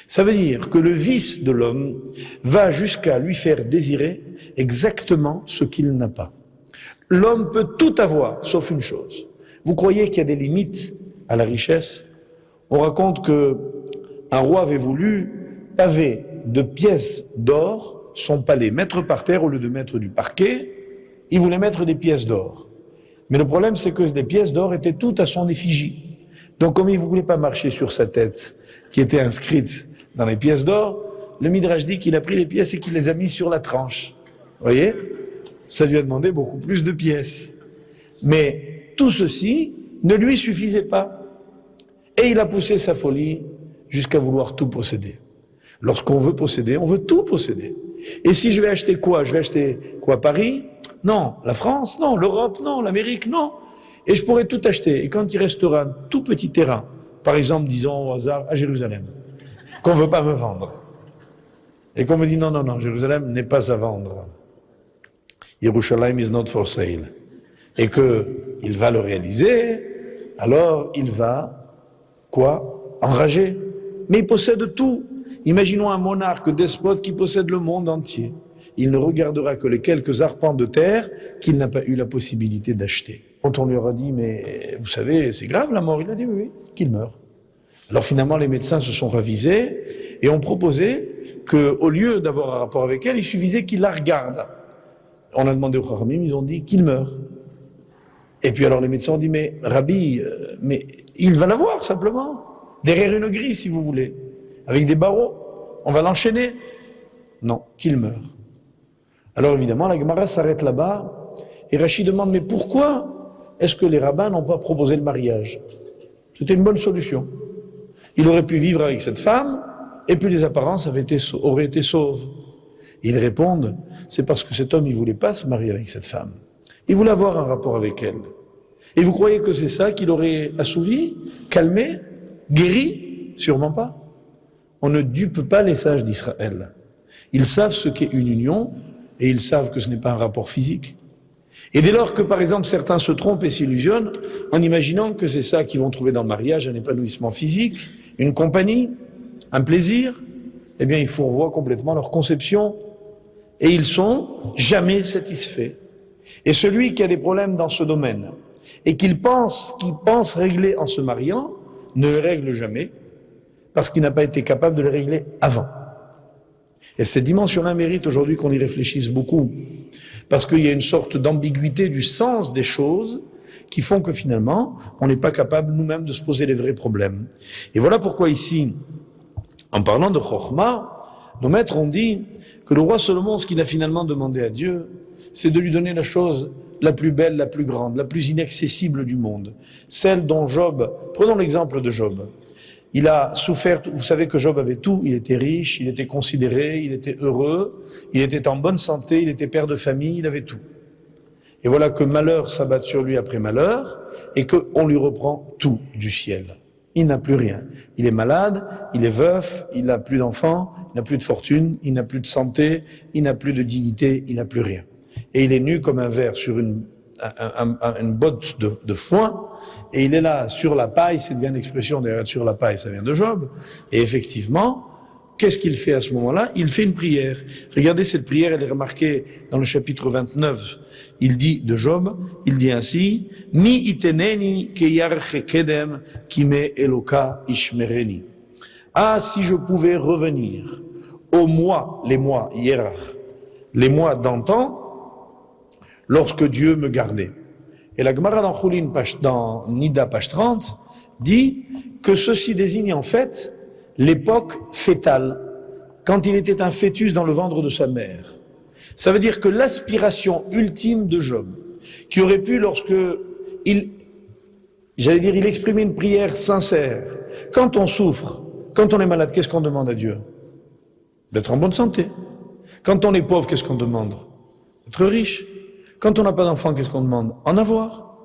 Speaker 1: Ça veut dire que le vice de l'homme va jusqu'à lui faire désirer exactement ce qu'il n'a pas. L'homme peut tout avoir, sauf une chose. Vous croyez qu'il y a des limites à la richesse? On raconte que un roi avait voulu paver de pièces d'or son palais, mettre par terre au lieu de mettre du parquet, il voulait mettre des pièces d'or. Mais le problème, c'est que les pièces d'or étaient toutes à son effigie. Donc, comme il ne voulait pas marcher sur sa tête, qui était inscrite dans les pièces d'or, le Midrash dit qu'il a pris les pièces et qu'il les a mis sur la tranche. Vous voyez? Ça lui a demandé beaucoup plus de pièces. Mais tout ceci ne lui suffisait pas. Et il a poussé sa folie jusqu'à vouloir tout posséder. Lorsqu'on veut posséder, on veut tout posséder. Et si je vais acheter quoi? Je vais acheter quoi? Paris? Non. La France? Non. L'Europe? Non. L'Amérique? Non. Et je pourrais tout acheter. Et quand il restera un tout petit terrain, par exemple, disons au hasard, à Jérusalem, qu'on ne veut pas me vendre, et qu'on me dit non, Jérusalem n'est pas à vendre. Yerushalayim is not for sale. Et qu'il va le réaliser, alors il va, quoi? Enrager. Mais il possède tout. Imaginons un monarque despote qui possède le monde entier. Il ne regardera que les quelques arpents de terre qu'il n'a pas eu la possibilité d'acheter. Quand on lui aura dit, mais vous savez, c'est grave la mort, il a dit oui, qu'il meure. Alors finalement, les médecins se sont ravisés et ont proposé qu'au lieu d'avoir un rapport avec elle, il suffisait qu'il la regarde. On a demandé au Chachamim, ils ont dit qu'il meure. Et puis alors les médecins ont dit, mais Rabbi, mais il va la voir simplement, derrière une grille si vous voulez, avec des barreaux, on va l'enchaîner. Non, qu'il meure. Alors évidemment, la Gemara s'arrête là-bas, et Rachid demande, mais pourquoi est-ce que les rabbins n'ont pas proposé le mariage? C'était une bonne solution. Il aurait pu vivre avec cette femme, et puis les apparences auraient été sauves. Ils répondent, c'est parce que cet homme, il voulait pas se marier avec cette femme. Il voulait avoir un rapport avec elle. Et vous croyez que c'est ça qui l'aurait assouvi, calmé, guéri? Sûrement pas. On ne dupe pas les sages d'Israël. Ils savent ce qu'est une union, et ils savent que ce n'est pas un rapport physique. Et dès lors que, par exemple, certains se trompent et s'illusionnent, en imaginant que c'est ça qu'ils vont trouver dans le mariage, un épanouissement physique, une compagnie, un plaisir, eh bien, ils fourvoient complètement leur conception. Et ils sont jamais satisfaits. Et celui qui a des problèmes dans ce domaine, et qui pense régler en se mariant, ne les règle jamais, parce qu'il n'a pas été capable de les régler avant. Et cette dimension-là mérite aujourd'hui qu'on y réfléchisse beaucoup, parce qu'il y a une sorte d'ambiguïté du sens des choses qui font que finalement, on n'est pas capable nous-mêmes de se poser les vrais problèmes. Et voilà pourquoi ici, en parlant de Chokhmah, nos maîtres ont dit que le roi Salomon, ce qu'il a finalement demandé à Dieu, c'est de lui donner la chose la plus belle, la plus grande, la plus inaccessible du monde. Celle dont Job, prenons l'exemple de Job. Il a souffert, vous savez que Job avait tout, il était riche, il était considéré, il était heureux, il était en bonne santé, il était père de famille, il avait tout. Et voilà que malheur s'abat sur lui après malheur, et qu'on lui reprend tout du ciel. Il n'a plus rien. Il est malade, il est veuf, il n'a plus d'enfants, il n'a plus de fortune, il n'a plus de santé, il n'a plus de dignité, il n'a plus rien. Et il est nu comme un ver sur une botte de foin, et il est là sur la paille, c'est bien l'expression derrière sur la paille, ça vient de Job. Et effectivement, qu'est-ce qu'il fait à ce moment-là? Il fait une prière. Regardez, cette prière, elle est remarquée dans le chapitre 29. Il dit de Job, il dit ainsi, Mi iteneni keyarche kedem kime eloka ishmereni. Ah, si je pouvais revenir aux mois, les mois, hierach, les mois d'antan, lorsque Dieu me gardait. Et la Gemara dans Choulin, dans Nida, page 30, dit que ceci désigne en fait l'époque fétale, quand il était un fœtus dans le ventre de sa mère. Ça veut dire que l'aspiration ultime de Job, qui aurait pu, lorsque il exprimait une prière sincère, quand on souffre, quand on est malade, qu'est-ce qu'on demande à Dieu? D'être en bonne santé. Quand on est pauvre, qu'est-ce qu'on demande? D'être riche. Quand on n'a pas d'enfant, qu'est-ce qu'on demande? En avoir.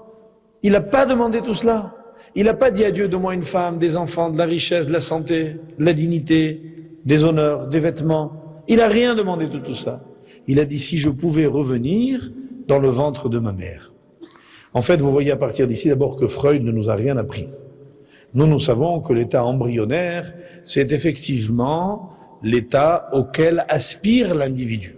Speaker 1: Il n'a pas demandé tout cela. Il n'a pas dit à Dieu, donne-moi une femme, des enfants, de la richesse, de la santé, de la dignité, des honneurs, des vêtements. Il n'a rien demandé de tout ça. Il a dit, si je pouvais revenir dans le ventre de ma mère. En fait, vous voyez à partir d'ici d'abord que Freud ne nous a rien appris. Nous savons que l'état embryonnaire, c'est effectivement l'état auquel aspire l'individu.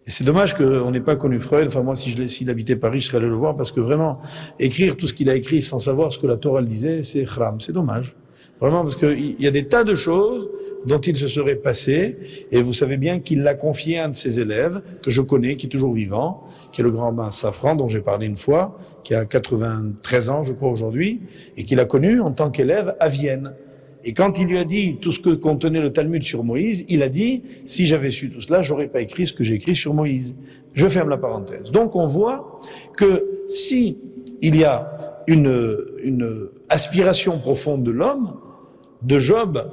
Speaker 1: Et c'est dommage qu'on n'ait pas connu Freud. Enfin, moi, s'il habitait Paris, je serais allé le voir, parce que vraiment, écrire tout ce qu'il a écrit sans savoir ce que la Torah le disait, c'est khram, c'est dommage. Vraiment, parce qu'il y a des tas de choses dont il se serait passé, et vous savez bien qu'il l'a confié à un de ses élèves, que je connais, qui est toujours vivant, qui est le grand Ben Safran, dont j'ai parlé une fois, qui a 93 ans, je crois, aujourd'hui, et qu'il a connu en tant qu'élève à Vienne. Et quand il lui a dit tout ce que contenait le Talmud sur Moïse, il a dit, si j'avais su tout cela, j'aurais pas écrit ce que j'ai écrit sur Moïse. Je ferme la parenthèse. Donc on voit que si il y a une aspiration profonde de l'homme, de Job,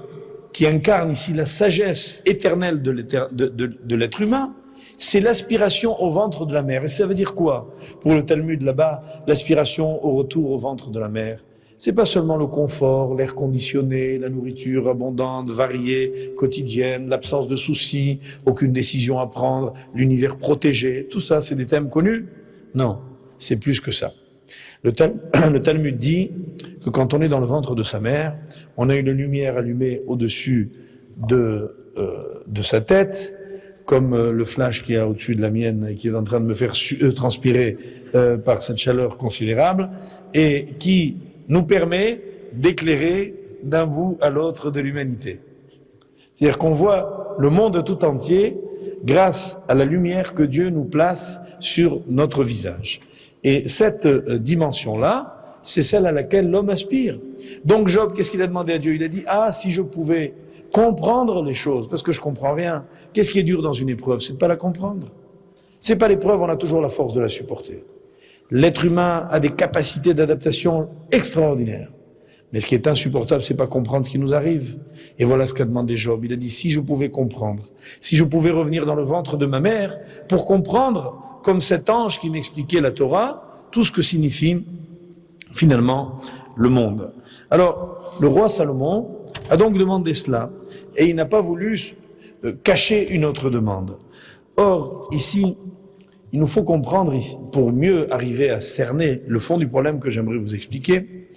Speaker 1: qui incarne ici la sagesse éternelle de l'être humain, c'est l'aspiration au ventre de la mer. Et ça veut dire quoi? Pour le Talmud là-bas, l'aspiration au retour au ventre de la mer. C'est pas seulement le confort, l'air conditionné, la nourriture abondante, variée, quotidienne, l'absence de soucis, aucune décision à prendre, l'univers protégé. Tout ça, c'est des thèmes connus? Non, c'est plus que ça. Le Talmud dit que quand on est dans le ventre de sa mère, on a une lumière allumée au-dessus de sa tête, comme le flash qu'il y a au-dessus de la mienne et qui est en train de me faire transpirer par cette chaleur considérable, et qui nous permet d'éclairer d'un bout à l'autre de l'humanité. C'est-à-dire qu'on voit le monde tout entier grâce à la lumière que Dieu nous place sur notre visage. Et cette dimension-là, c'est celle à laquelle l'homme aspire. Donc Job, qu'est-ce qu'il a demandé à Dieu? Il a dit, si je pouvais comprendre les choses, parce que je comprends rien. Qu'est-ce qui est dur dans une épreuve? C'est de pas la comprendre. C'est pas l'épreuve, on a toujours la force de la supporter. L'être humain a des capacités d'adaptation extraordinaires. Mais ce qui est insupportable, c'est pas comprendre ce qui nous arrive. Et voilà ce qu'a demandé Job. Il a dit, si je pouvais comprendre, si je pouvais revenir dans le ventre de ma mère pour comprendre, comme cet ange qui m'expliquait la Torah, tout ce que signifie finalement le monde. Alors, le roi Salomon a donc demandé cela, et il n'a pas voulu cacher une autre demande. Or, ici, il nous faut comprendre, pour mieux arriver à cerner le fond du problème que j'aimerais vous expliquer,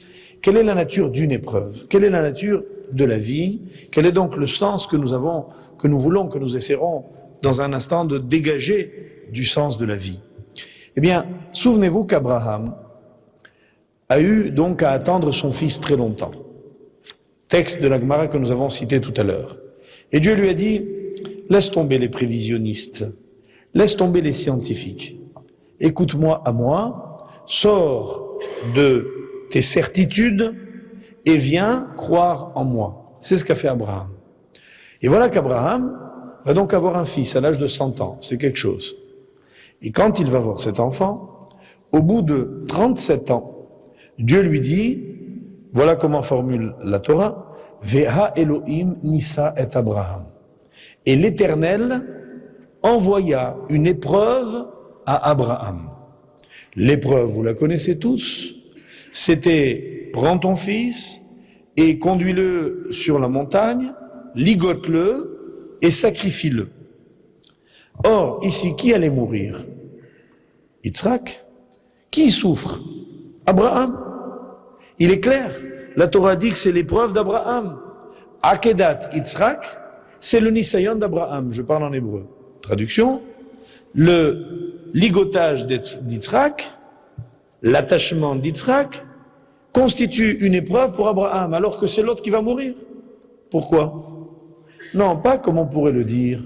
Speaker 1: quelle est la nature d'une épreuve, quelle est la nature de la vie, quel est donc le sens que nous avons, que nous voulons, que nous essaierons dans un instant de dégager du sens de la vie. Eh bien, souvenez-vous qu'Abraham a eu donc à attendre son fils très longtemps. Texte de la Gemara que nous avons cité tout à l'heure. Et Dieu lui a dit, laisse tomber les prévisionnistes, laisse tomber les scientifiques, écoute-moi à moi, sors de tes certitudes et viens croire en moi. C'est ce qu'a fait Abraham. Et voilà qu'Abraham va donc avoir un fils à l'âge de 100 ans, c'est quelque chose. Et quand il va voir cet enfant, au bout de 37 ans, Dieu lui dit, voilà comment formule la Torah, Veha Elohim Nisa et Abraham. Et l'Éternel envoya une épreuve à Abraham. L'épreuve, vous la connaissez tous, c'était prends ton fils et conduis-le sur la montagne, ligote-le et sacrifie-le. Or, ici, qui allait mourir? Yitzhak. Qui souffre? Abraham. Il est clair, la Torah dit que c'est l'épreuve d'Abraham. Akedat Yitzhak, c'est le Nisayon d'Abraham, je parle en hébreu. Traduction, le ligotage d'Yitzhak, l'attachement d'Yitzhak, constitue une épreuve pour Abraham, alors que c'est l'autre qui va mourir. Pourquoi? Non, pas comme on pourrait le dire,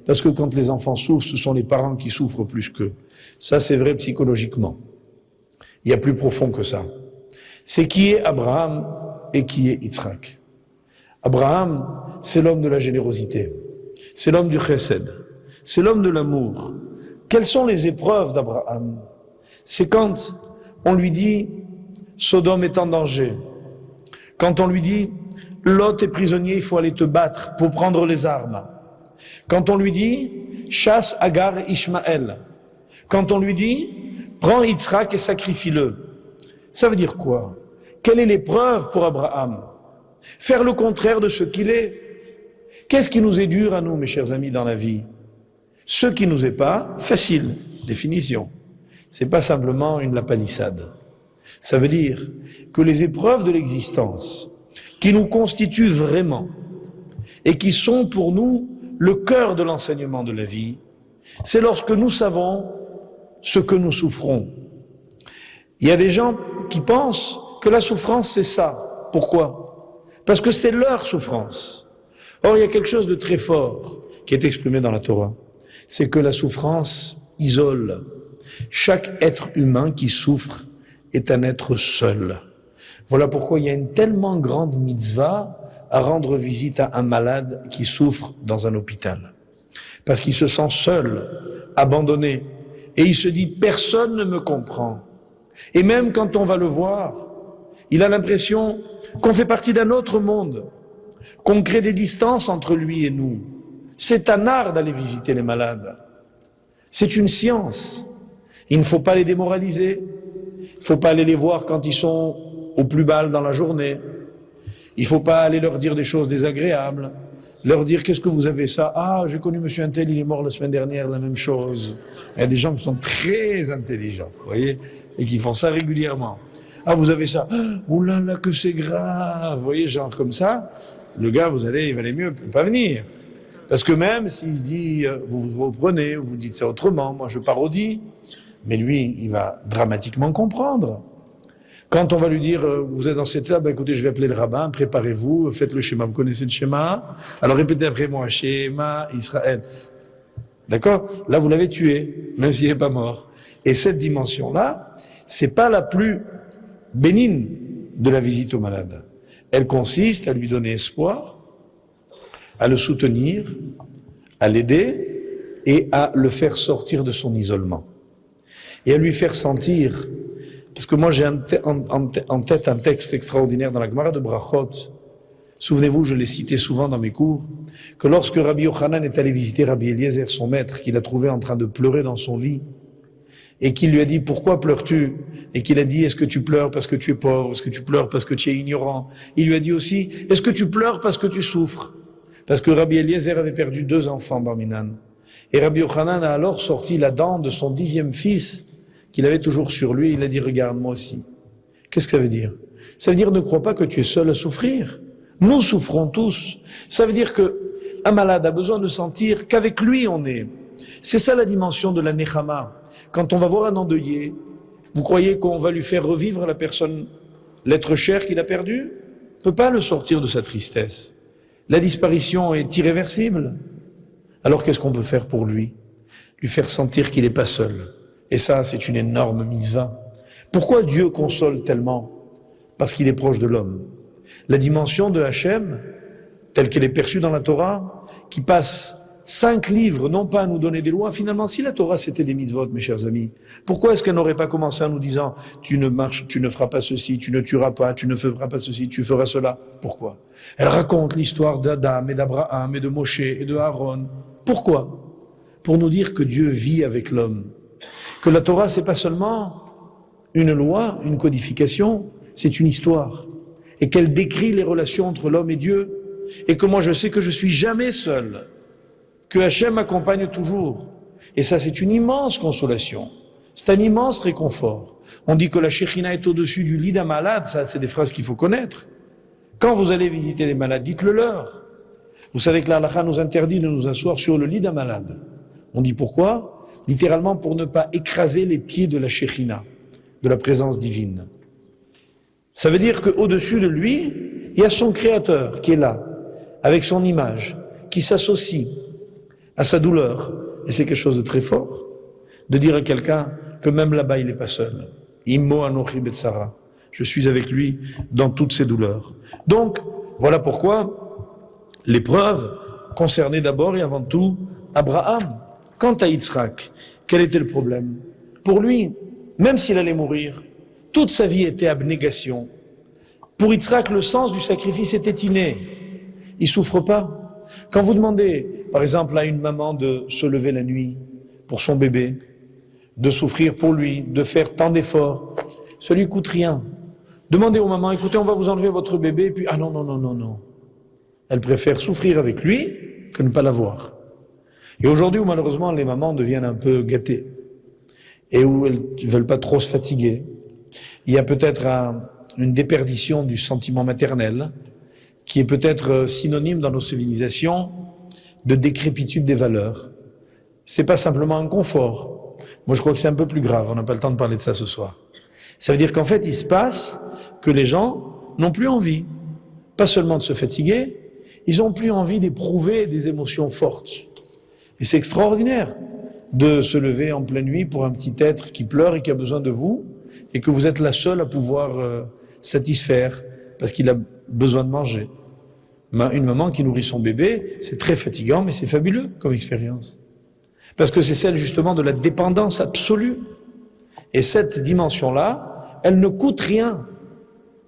Speaker 1: parce que quand les enfants souffrent, ce sont les parents qui souffrent plus qu'eux. Ça, c'est vrai psychologiquement. Il y a plus profond que ça. C'est qui est Abraham et qui est Yitzhak. Abraham, c'est l'homme de la générosité, c'est l'homme du chesed, c'est l'homme de l'amour. Quelles sont les épreuves d'Abraham? C'est quand on lui dit Sodome est en danger, quand on lui dit Lot est prisonnier, il faut aller te battre pour prendre les armes, quand on lui dit chasse Agar et Ishmaël, quand on lui dit prends Yitzhak et sacrifie-le. Ça veut dire quoi? Quelle est l'épreuve pour Abraham? Faire le contraire de ce qu'il est. Qu'est-ce qui nous est dur à nous, mes chers amis, dans la vie? Ce qui nous est pas facile, définition. c'est pas simplement une lapalissade. Ça veut dire que les épreuves de l'existence qui nous constituent vraiment et qui sont pour nous le cœur de l'enseignement de la vie, c'est lorsque nous savons ce que nous souffrons. Il y a des gens qui pensent que la souffrance c'est ça. Pourquoi? Parce que c'est leur souffrance. Or, il y a quelque chose de très fort qui est exprimé dans la Torah. C'est que la souffrance isole. Chaque être humain qui souffre est un être seul. Voilà pourquoi il y a une tellement grande mitzvah à rendre visite à un malade qui souffre dans un hôpital. Parce qu'il se sent seul, abandonné, et il se dit « personne ne me comprend ». Et même quand on va le voir, il a l'impression qu'on fait partie d'un autre monde, qu'on crée des distances entre lui et nous. C'est un art d'aller visiter les malades. C'est une science. Il ne faut pas les démoraliser. Il ne faut pas aller les voir quand ils sont au plus bas dans la journée. Il ne faut pas aller leur dire des choses désagréables. Leur dire, qu'est-ce que vous avez ça? Ah, j'ai connu monsieur Untel, il est mort la semaine dernière, la même chose. Il y a des gens qui sont très intelligents, vous voyez, et qui font ça régulièrement. Ah, vous avez ça? Oh là là, que c'est grave. Vous voyez, genre comme ça, le gars, il valait mieux ne pas venir. Parce que même s'il se dit, vous vous reprenez, vous dites ça autrement, moi je parodie, mais lui, il va dramatiquement comprendre. Quand on va lui dire, vous êtes dans cet état, écoutez, je vais appeler le rabbin, préparez-vous, faites le schéma, vous connaissez le schéma, alors répétez après moi, schéma Israël. D'accord? Là, vous l'avez tué, même s'il n'est pas mort. Et cette dimension-là, c'est pas la plus bénigne de la visite au malade. Elle consiste à lui donner espoir, à le soutenir, à l'aider et à le faire sortir de son isolement. Et à lui faire sentir, parce que moi j'ai en tête un texte extraordinaire dans la Gemara de Brachot. Souvenez-vous, je l'ai cité souvent dans mes cours, que lorsque Rabbi Yochanan est allé visiter Rabbi Eliezer, son maître, qu'il a trouvé en train de pleurer dans son lit, et qu'il lui a dit « Pourquoi pleures-tu » et qu'il a dit « Est-ce que tu pleures parce que tu es pauvre? Est-ce que tu pleures parce que tu es ignorant ?» Il lui a dit aussi « Est-ce que tu pleures parce que tu souffres ?» Parce que Rabbi Eliezer avait perdu 2 enfants, Barminan. Et Rabbi Yochanan a alors sorti la dent de son 10e fils, qu'il avait toujours sur lui, il a dit « Regarde, moi aussi ». Qu'est-ce que ça veut dire? Ça veut dire ne crois pas que tu es seul à souffrir. Nous souffrons tous. Ça veut dire que un malade a besoin de sentir qu'avec lui on est. C'est ça la dimension de la nechama. Quand on va voir un endeuillé, vous croyez qu'on va lui faire revivre la personne, l'être cher qu'il a perdu? On ne peut pas le sortir de sa tristesse. La disparition est irréversible. Alors qu'est-ce qu'on peut faire pour lui? Lui faire sentir qu'il n'est pas seul. Et ça, c'est une énorme mitzvah. Pourquoi Dieu console tellement? Parce qu'il est proche de l'homme. La dimension de Hachem, telle qu'elle est perçue dans la Torah, qui passe 5 livres, non pas à nous donner des lois. Finalement, si la Torah c'était des mitzvot, mes chers amis, pourquoi est-ce qu'elle n'aurait pas commencé en nous disant tu ne feras pas ceci, tu ne tueras pas, tu ne feras pas ceci, tu feras cela? Pourquoi? Elle raconte l'histoire d'Adam et d'Abraham et de Moshe et de Aaron. Pourquoi? Pour nous dire que Dieu vit avec l'homme. Que la Torah, c'est pas seulement une loi, une codification, c'est une histoire. Et qu'elle décrit les relations entre l'homme et Dieu. Et que moi, je sais que je suis jamais seul. Que Hachem m'accompagne toujours. Et ça, c'est une immense consolation. C'est un immense réconfort. On dit que la Shekhinah est au-dessus du lit d'un malade. Ça, c'est des phrases qu'il faut connaître. Quand vous allez visiter des malades, dites-le leur. Vous savez que la halakha nous interdit de nous asseoir sur le lit d'un malade. On dit pourquoi? Littéralement pour ne pas écraser les pieds de la Shekhinah, de la présence divine. Ça veut dire qu'au-dessus de lui, il y a son Créateur qui est là, avec son image, qui s'associe à sa douleur. Et c'est quelque chose de très fort, de dire à quelqu'un que même là-bas, il n'est pas seul. Immo anochi betsara. Je suis avec lui dans toutes ses douleurs. Donc, voilà pourquoi l'épreuve concernait d'abord et avant tout Abraham. Quant à Yitzhak, quel était le problème? Pour lui, même s'il allait mourir, toute sa vie était abnégation. Pour Yitzhak, le sens du sacrifice était inné. Il souffre pas. Quand vous demandez, par exemple, à une maman de se lever la nuit pour son bébé, de souffrir pour lui, de faire tant d'efforts, ça lui coûte rien. Demandez aux mamans, écoutez, on va vous enlever votre bébé, et puis, ah non, non, non, non, non. Elle préfère souffrir avec lui que ne pas l'avoir. Et aujourd'hui, où malheureusement, les mamans deviennent un peu gâtées. et où elles ne veulent pas trop se fatiguer. Il y a peut-être une déperdition du sentiment maternel qui est peut-être synonyme dans nos civilisations de décrépitude des valeurs. C'est pas simplement un confort. Moi, je crois que c'est un peu plus grave. On n'a pas le temps de parler de ça ce soir. Ça veut dire qu'en fait, il se passe que les gens n'ont plus envie, pas seulement de se fatiguer, ils n'ont plus envie d'éprouver des émotions fortes. Et c'est extraordinaire de se lever en pleine nuit pour un petit être qui pleure et qui a besoin de vous, et que vous êtes la seule à pouvoir satisfaire, parce qu'il a besoin de manger. Une maman qui nourrit son bébé, c'est très fatigant, mais c'est fabuleux comme expérience. Parce que c'est celle justement de la dépendance absolue. Et cette dimension-là, elle ne coûte rien.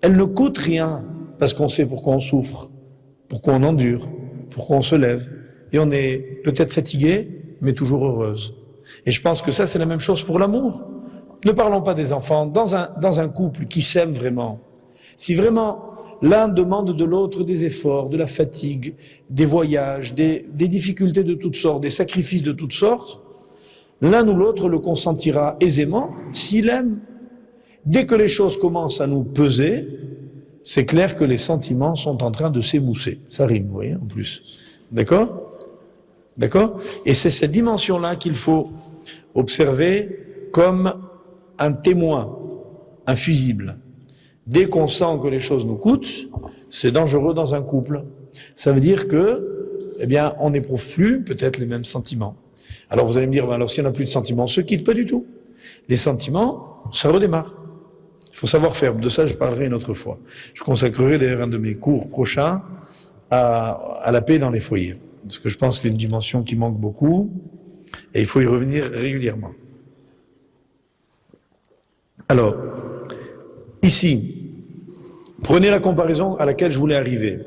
Speaker 1: Elle ne coûte rien, parce qu'on sait pourquoi on souffre, pourquoi on endure, pourquoi on se lève. Et on est peut-être fatigué, mais toujours heureuse. Et je pense que ça, c'est la même chose pour l'amour. Ne parlons pas des enfants. Dans un couple qui s'aime vraiment, si vraiment l'un demande de l'autre des efforts, de la fatigue, des voyages, des difficultés de toutes sortes, des sacrifices de toutes sortes, l'un ou l'autre le consentira aisément s'il aime. Dès que les choses commencent à nous peser, c'est clair que les sentiments sont en train de s'émousser. Ça rime, vous voyez, en plus. D'accord ? D'accord ? Et c'est cette dimension-là qu'il faut observer comme un témoin, un fusible. Dès qu'on sent que les choses nous coûtent, c'est dangereux dans un couple. Ça veut dire que, eh bien, on n'éprouve plus peut-être les mêmes sentiments. Alors vous allez me dire, ben alors s'il n'y en a plus de sentiments, on se quitte, pas du tout. Les sentiments, ça redémarre. Il faut savoir faire. De ça, je parlerai une autre fois. Je consacrerai d'ailleurs un de mes cours prochains à la paix dans les foyers. Parce que je pense qu'il y a une dimension qui manque beaucoup et il faut y revenir régulièrement. Alors, ici, prenez la comparaison à laquelle je voulais arriver.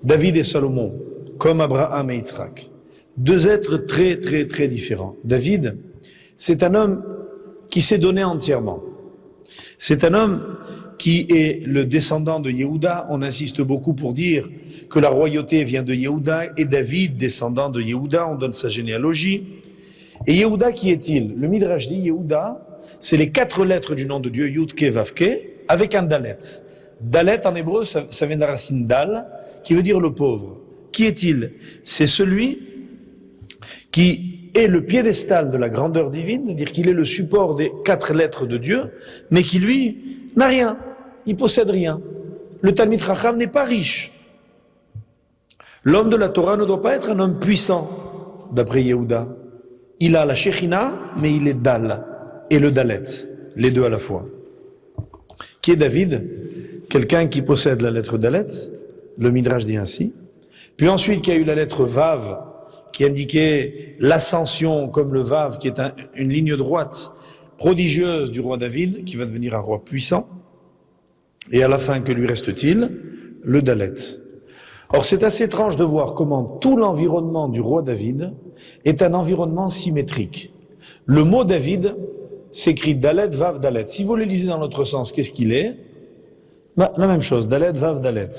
Speaker 1: David et Salomon, comme Abraham et Yitzhak. Deux êtres très, très, très différents. David, c'est un homme qui s'est donné entièrement. C'est un homme qui est le descendant de Yehuda. On insiste beaucoup pour dire que la royauté vient de Yehuda et David, descendant de Yehuda, on donne sa généalogie. Et Yehuda, qui est-il? Le Midrash dit Yehuda, c'est les 4 lettres du nom de Dieu, Yud Ke Vav Ke, avec un Dalet. Dalet en hébreu, ça vient de la racine Dal, qui veut dire le pauvre. Qui est-il? C'est celui qui est le piédestal de la grandeur divine, c'est-à-dire qu'il est le support des 4 lettres de Dieu, mais qui lui n'a rien, il possède rien. Le Talmid Chacham n'est pas riche. L'homme de la Torah ne doit pas être un homme puissant, d'après Yehuda. Il a la Shechina, mais il est Dal, et le Dalet, les deux à la fois. Qui est David? Quelqu'un qui possède la lettre Dalet, le Midrash dit ainsi. Puis ensuite, qui a eu la lettre Vav, qui indiquait l'ascension comme le Vav, qui est une ligne droite prodigieuse du roi David, qui va devenir un roi puissant. Et à la fin, que lui reste-t-il? Le Dalet. Or, c'est assez étrange de voir comment tout l'environnement du roi David est un environnement symétrique. Le mot David s'écrit Dalet, Vav, Dalet. Si vous le lisez dans l'autre sens, qu'est-ce qu'il est? La même chose, Dalet, Vav, Dalet.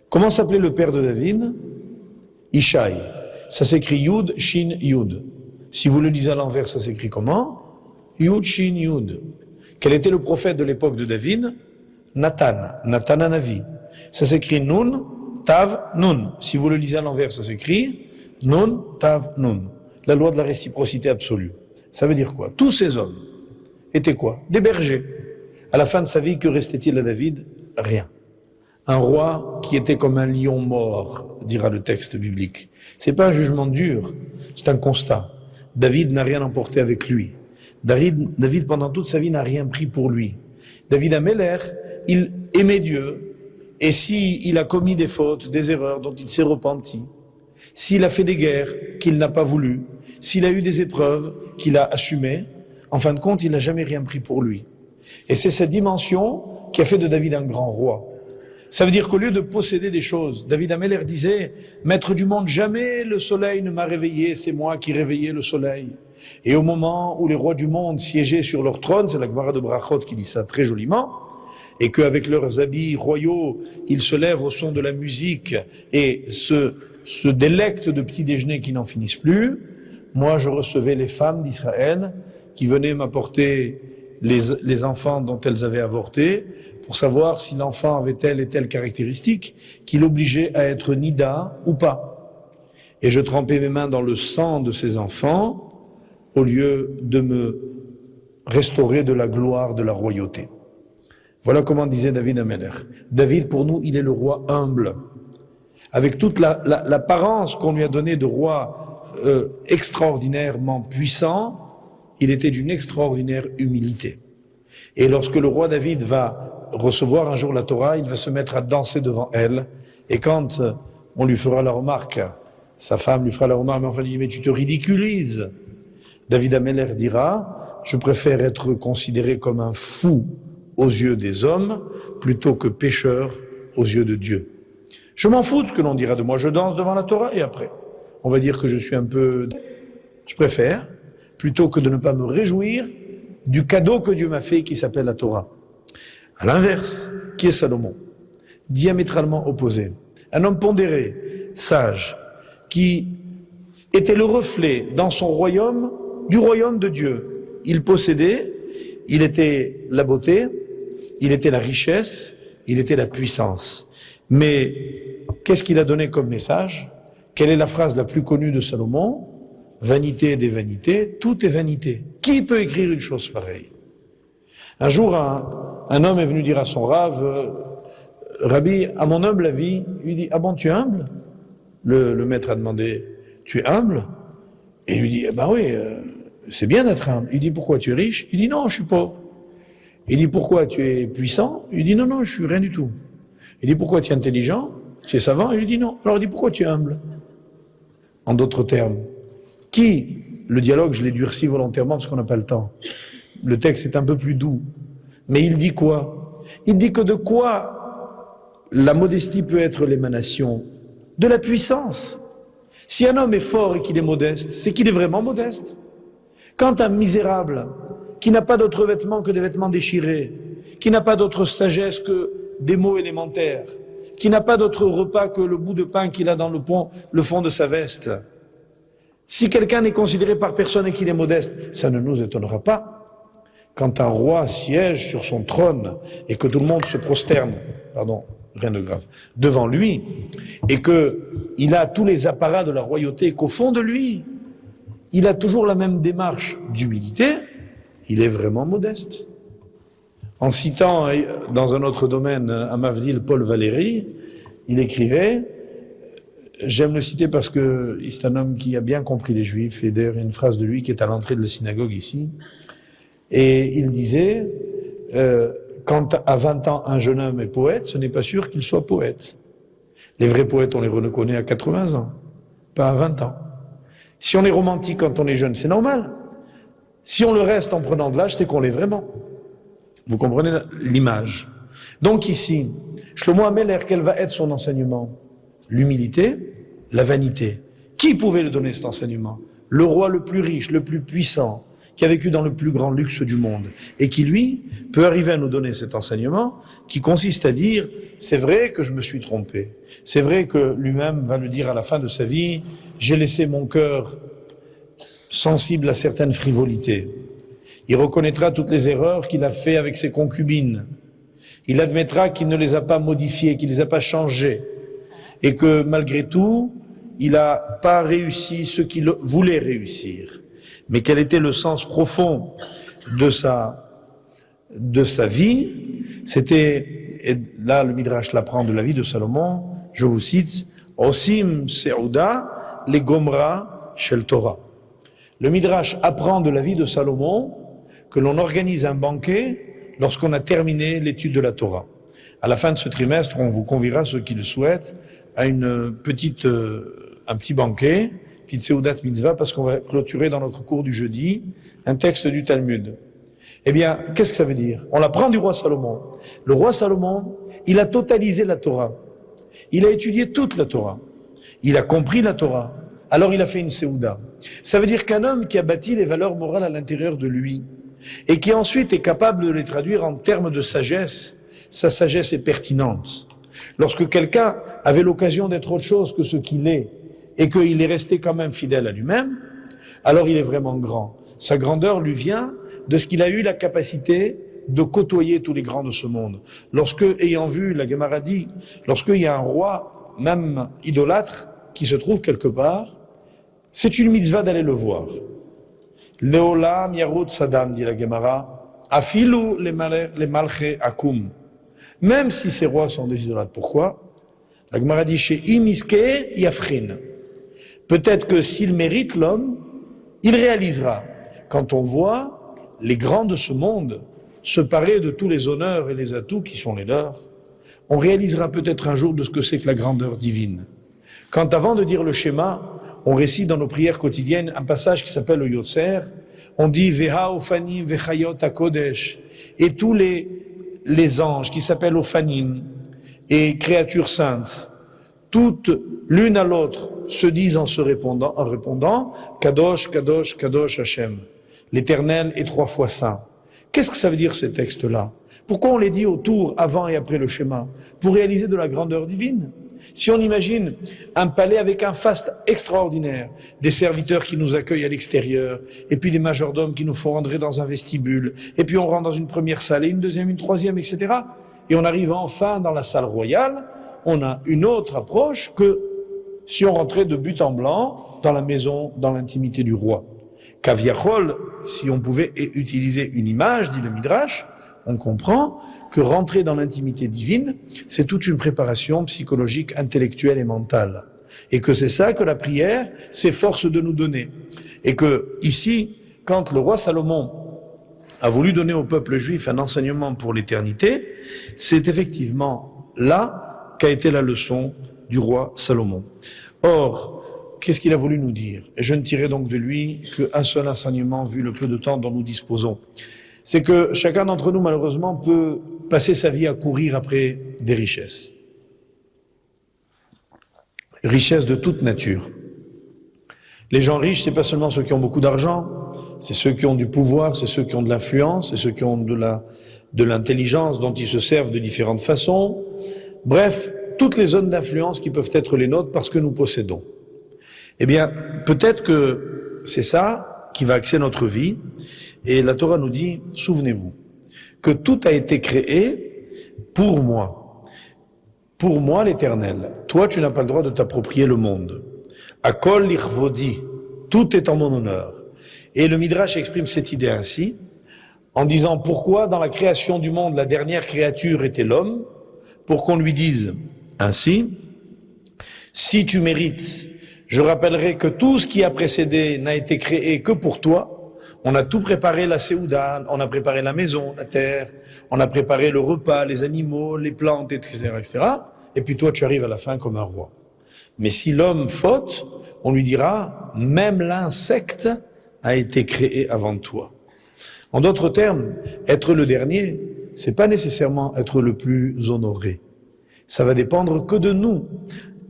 Speaker 1: Comment s'appelait le père de David? Ishaï. Ça s'écrit Yud, Shin, Yud. Si vous le lisez à l'envers, ça s'écrit comment? Yud, Shin, Yud. Quel était le prophète de l'époque de David? Nathan, Nathan Hanavi. Ça s'écrit Nun, Tav, Nun. Si vous le lisez à l'envers, ça s'écrit Nun, Tav, Nun. La loi de la réciprocité absolue. Ça veut dire quoi? Tous ces hommes étaient quoi? Des bergers. À la fin de sa vie, que restait-il à David? Rien. Un roi qui était comme un lion mort, dira le texte biblique. C'est pas un jugement dur, c'est un constat. David n'a rien emporté avec lui. David, pendant toute sa vie, n'a rien pris pour lui. David Améler, il aimait Dieu, et s'il a commis des fautes, des erreurs dont il s'est repenti, s'il a fait des guerres qu'il n'a pas voulu, s'il a eu des épreuves qu'il a assumées, en fin de compte, il n'a jamais rien pris pour lui. Et c'est cette dimension qui a fait de David un grand roi. Ça veut dire qu'au lieu de posséder des choses, David Améler disait « Maître du monde, jamais le soleil ne m'a réveillé, c'est moi qui réveillais le soleil. » Et au moment où les rois du monde siégeaient sur leur trône, c'est la Gemara de Brachot qui dit ça très joliment, et qu'avec leurs habits royaux, ils se lèvent au son de la musique et se délectent de petits déjeuners qui n'en finissent plus, moi je recevais les femmes d'Israël qui venaient m'apporter les enfants dont elles avaient avorté, pour savoir si l'enfant avait telle et telle caractéristique, qui l'obligeait à être nida ou pas. Et je trempais mes mains dans le sang de ces enfants, au lieu de me restaurer de la gloire de la royauté. Voilà comment disait David Ameler. David, pour nous, il est le roi humble. Avec toute l'apparence qu'on lui a donnée de roi extraordinairement puissant, il était d'une extraordinaire humilité. Et lorsque le roi David va recevoir un jour la Torah, il va se mettre à danser devant elle. Et quand on lui fera la remarque, sa femme lui fera la remarque, mais enfin, il dit, mais tu te ridiculises. David Ameler dira, je préfère être considéré comme un fou aux yeux des hommes, plutôt que pécheur aux yeux de Dieu. Je m'en fous de ce que l'on dira de moi, je danse devant la Torah et après, on va dire que je suis un peu... Je préfère, plutôt que de ne pas me réjouir du cadeau que Dieu m'a fait qui s'appelle la Torah. À l'inverse, qui est Salomon? Diamétralement opposé. Un homme pondéré, sage, qui était le reflet dans son royaume du royaume de Dieu. Il possédait, il était la beauté, il était la richesse, il était la puissance. Mais qu'est-ce qu'il a donné comme message? Quelle est la phrase la plus connue de Salomon? Vanité des vanités, tout est vanité. Qui peut écrire une chose pareille? Un jour, un homme est venu dire à son rave, Rabbi, à mon humble avis, il lui dit, ah bon, tu es humble? Le maître a demandé, tu es humble? Et il lui dit, eh ben oui, c'est bien d'être humble. Il dit, pourquoi tu es riche? Il dit, non, je suis pauvre. Il dit, pourquoi tu es puissant? Il dit, non, non, je suis rien du tout. Il dit, pourquoi tu es intelligent? Tu es savant? Il lui dit, non. Alors il dit, pourquoi tu es humble? En d'autres termes, le dialogue, je l'ai durci volontairement parce qu'on n'a pas le temps. Le texte est un peu plus doux. Mais il dit quoi? Il dit que de quoi la modestie peut être l'émanation? De la puissance. Si un homme est fort et qu'il est modeste, c'est qu'il est vraiment modeste. Quand un misérable, qui n'a pas d'autre vêtements que des vêtements déchirés, qui n'a pas d'autre sagesse que des mots élémentaires, qui n'a pas d'autre repas que le bout de pain qu'il a dans le fond de sa veste, si quelqu'un n'est considéré par personne et qu'il est modeste, ça ne nous étonnera pas. Quand un roi siège sur son trône et que tout le monde se prosterne, rien de grave, devant lui, et qu'il a tous les apparats de la royauté, qu'au fond de lui, il a toujours la même démarche d'humilité, il est vraiment modeste. En citant, dans un autre domaine, à Mavdil, Paul Valéry, il écrivait, j'aime le citer parce que c'est un homme qui a bien compris les Juifs, et d'ailleurs il y a une phrase de lui qui est à l'entrée de la synagogue ici, et il disait, quand à 20 ans un jeune homme est poète, ce n'est pas sûr qu'il soit poète. Les vrais poètes, on les reconnaît à 80 ans, pas à 20 ans. Si on est romantique quand on est jeune, c'est normal. Si on le reste en prenant de l'âge, c'est qu'on l'est vraiment. Vous comprenez l'image. Donc ici, Shlomo Ameler, quel va être son enseignement? L'humilité, la vanité. Qui pouvait le donner cet enseignement? Le roi le plus riche, le plus puissant, qui a vécu dans le plus grand luxe du monde, et qui, lui, peut arriver à nous donner cet enseignement qui consiste à dire, c'est vrai que je me suis trompé. C'est vrai que lui-même va le dire à la fin de sa vie, j'ai laissé mon cœur sensible à certaines frivolités. Il reconnaîtra toutes les erreurs qu'il a fait avec ses concubines. Il admettra qu'il ne les a pas modifiées, qu'il ne les a pas changées. Et que malgré tout, il n'a pas réussi ce qu'il voulait réussir. Mais quel était le sens profond de sa vie? C'était, et là le Midrash l'apprend de la vie de Salomon, je vous cite, Osim Seuda le Gomra Shel Torah. Le Midrash apprend de la vie de Salomon que l'on organise un banquet lorsqu'on a terminé l'étude de la Torah. À la fin de ce trimestre, on vous conviera, ceux qui le souhaitent, à un petit banquet, petite Seudat Mitzvah, parce qu'on va clôturer dans notre cours du jeudi un texte du Talmud. Eh bien, qu'est-ce que ça veut dire? On l'apprend du roi Salomon. Le roi Salomon, il a totalisé la Torah. Il a étudié toute la Torah. Il a compris la Torah. Alors il a fait une Seuda. Ça veut dire qu'un homme qui a bâti les valeurs morales à l'intérieur de lui, et qui ensuite est capable de les traduire en termes de sagesse, sa sagesse est pertinente. Lorsque quelqu'un avait l'occasion d'être autre chose que ce qu'il est, et qu'il est resté quand même fidèle à lui-même, alors il est vraiment grand. Sa grandeur lui vient de ce qu'il a eu la capacité de côtoyer tous les grands de ce monde. Lorsque, ayant vu, la Gemara dit, lorsqu'il y a un roi, même idolâtre, qui se trouve quelque part, c'est une mitzvah d'aller le voir. Leolam yarut sadam, dit la Gemara, afilu les malche akum. Même si ces rois sont des idolâtres. Pourquoi? La Gemara dit chez imiske yafrin. Peut-être que s'il mérite l'homme, il réalisera. Quand on voit les grands de ce monde se parer de tous les honneurs et les atouts qui sont les leurs, on réalisera peut-être un jour de ce que c'est que la grandeur divine. Quand avant de dire le schéma, on récite dans nos prières quotidiennes un passage qui s'appelle le Yotzer, on dit Veha Ofanim Vechayot HaKodesh, et tous les anges qui s'appellent Ofanim et créatures saintes, toutes l'une à l'autre se disent en répondant Kadosh, Kadosh, Kadosh Hashem, l'Éternel est 3 fois saint. Qu'est-ce que ça veut dire ces textes-là? Pourquoi on les dit autour, avant et après le schéma? Pour réaliser de la grandeur divine. Si on imagine un palais avec un faste extraordinaire, des serviteurs qui nous accueillent à l'extérieur, et puis des majordomes qui nous font rentrer dans un vestibule, et puis on rentre dans une première salle, et une deuxième, une troisième, etc. Et on arrive enfin dans la salle royale, on a une autre approche que si on rentrait de but en blanc dans la maison, dans l'intimité du roi. Kaviachol, si on pouvait utiliser une image, dit le Midrash, on comprend que rentrer dans l'intimité divine, c'est toute une préparation psychologique, intellectuelle et mentale. Et que c'est ça que la prière s'efforce de nous donner. Et que ici, quand le roi Salomon a voulu donner au peuple juif un enseignement pour l'éternité, c'est effectivement là qu'a été la leçon du roi Salomon. Or, qu'est-ce qu'il a voulu nous dire? Et je ne tirerai donc de lui qu'un seul enseignement vu le peu de temps dont nous disposons. C'est que chacun d'entre nous, malheureusement, peut passer sa vie à courir après des richesses. Richesses de toute nature. Les gens riches, c'est pas seulement ceux qui ont beaucoup d'argent, c'est ceux qui ont du pouvoir, c'est ceux qui ont de l'influence, c'est ceux qui ont de l'intelligence dont ils se servent de différentes façons. Bref, toutes les zones d'influence qui peuvent être les nôtres parce que nous possédons. Eh bien, peut-être que c'est ça qui va axer notre vie. Et la Torah nous dit, souvenez-vous, que tout a été créé pour moi. Pour moi, l'Éternel. Toi, tu n'as pas le droit de t'approprier le monde. Akol lichvodi, tout est en mon honneur. Et le Midrash exprime cette idée ainsi, en disant pourquoi dans la création du monde, la dernière créature était l'homme, pour qu'on lui dise ainsi, si tu mérites, je rappellerai que tout ce qui a précédé n'a été créé que pour toi. On a tout préparé, la séouda, on a préparé la maison, la terre, on a préparé le repas, les animaux, les plantes, etc., etc. Et puis toi, tu arrives à la fin comme un roi. Mais si l'homme faute, on lui dira, même l'insecte a été créé avant toi. En d'autres termes, être le dernier, c'est pas nécessairement être le plus honoré. Ça va dépendre que de nous.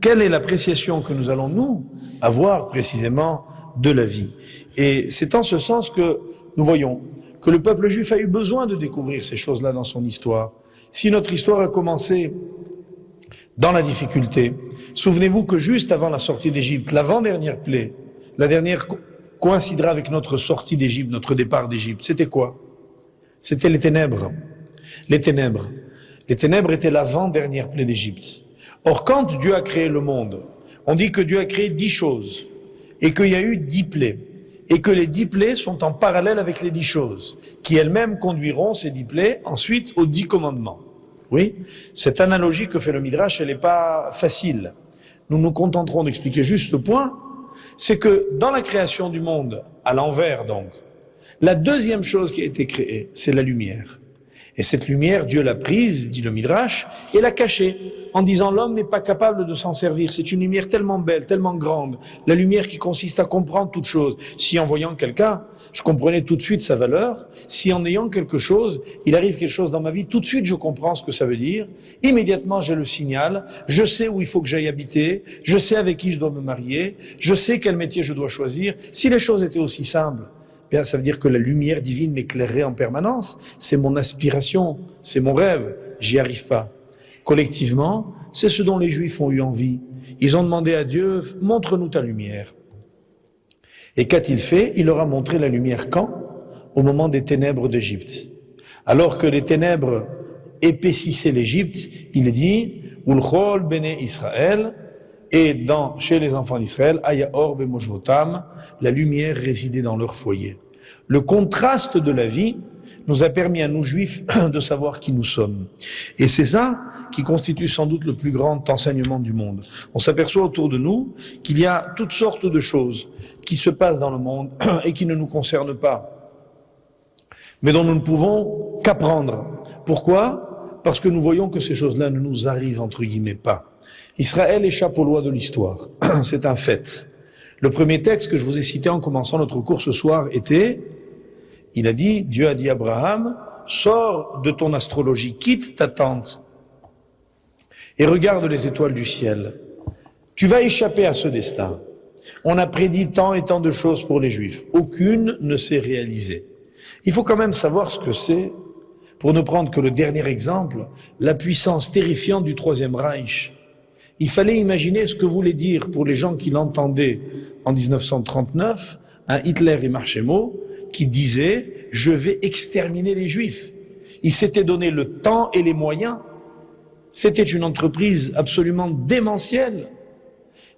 Speaker 1: Quelle est l'appréciation que nous allons, nous, avoir précisément de la vie? Et c'est en ce sens que nous voyons que le peuple juif a eu besoin de découvrir ces choses-là dans son histoire. Si notre histoire a commencé dans la difficulté, souvenez-vous que juste avant la sortie d'Égypte, l'avant-dernière plaie, la dernière coïncidera avec notre sortie d'Égypte, notre départ d'Égypte. C'était quoi? C'était les ténèbres. Les ténèbres. Les ténèbres étaient l'avant-dernière plaie d'Égypte. Or, quand Dieu a créé le monde, on dit que Dieu a créé 10 choses et qu'il y a eu 10 plaies. Et que les 10 plaies sont en parallèle avec les 10 choses, qui elles-mêmes conduiront ces 10 plaies ensuite aux 10 commandements. Oui, cette analogie que fait le Midrash, elle n'est pas facile. Nous nous contenterons d'expliquer juste ce point, c'est que dans la création du monde, à l'envers donc, la deuxième chose qui a été créée, c'est la lumière. Et cette lumière, Dieu l'a prise, dit le Midrash, et l'a cachée, en disant l'homme n'est pas capable de s'en servir. C'est une lumière tellement belle, tellement grande, la lumière qui consiste à comprendre toute chose. Si en voyant quelqu'un, je comprenais tout de suite sa valeur, si en ayant quelque chose, il arrive quelque chose dans ma vie, tout de suite je comprends ce que ça veut dire, immédiatement j'ai le signal, je sais où il faut que j'aille habiter, je sais avec qui je dois me marier, je sais quel métier je dois choisir. Si les choses étaient aussi simples, bien, ça veut dire que la lumière divine m'éclairerait en permanence. C'est mon aspiration, c'est mon rêve. J'y arrive pas. Collectivement, c'est ce dont les Juifs ont eu envie. Ils ont demandé à Dieu, montre-nous ta lumière. Et qu'a-t-il fait? Il leur a montré la lumière quand? Au moment des ténèbres d'Égypte. Alors que les ténèbres épaississaient l'Égypte, il dit Ulchol bene Israël, et chez les enfants d'Israël, Ayaor bemoshvotam, la lumière résidait dans leur foyer. Le contraste de la vie nous a permis à nous juifs de savoir qui nous sommes. Et c'est ça qui constitue sans doute le plus grand enseignement du monde. On s'aperçoit autour de nous qu'il y a toutes sortes de choses qui se passent dans le monde et qui ne nous concernent pas, mais dont nous ne pouvons qu'apprendre. Pourquoi? Parce que nous voyons que ces choses-là ne nous arrivent entre guillemets pas. Israël échappe aux lois de l'histoire. C'est un fait. Le premier texte que je vous ai cité en commençant notre cours ce soir était, il a dit, Dieu a dit à Abraham, sors de ton astrologie, quitte ta tente et regarde les étoiles du ciel. Tu vas échapper à ce destin. On a prédit tant et tant de choses pour les Juifs. Aucune ne s'est réalisée. Il faut quand même savoir ce que c'est, pour ne prendre que le dernier exemple, la puissance terrifiante du Troisième Reich. Il fallait imaginer ce que voulait dire pour les gens qui l'entendaient en 1939, un Hitler et Marchemo, qui disait « je vais exterminer les Juifs ». Il s'était donné le temps et les moyens. C'était une entreprise absolument démentielle.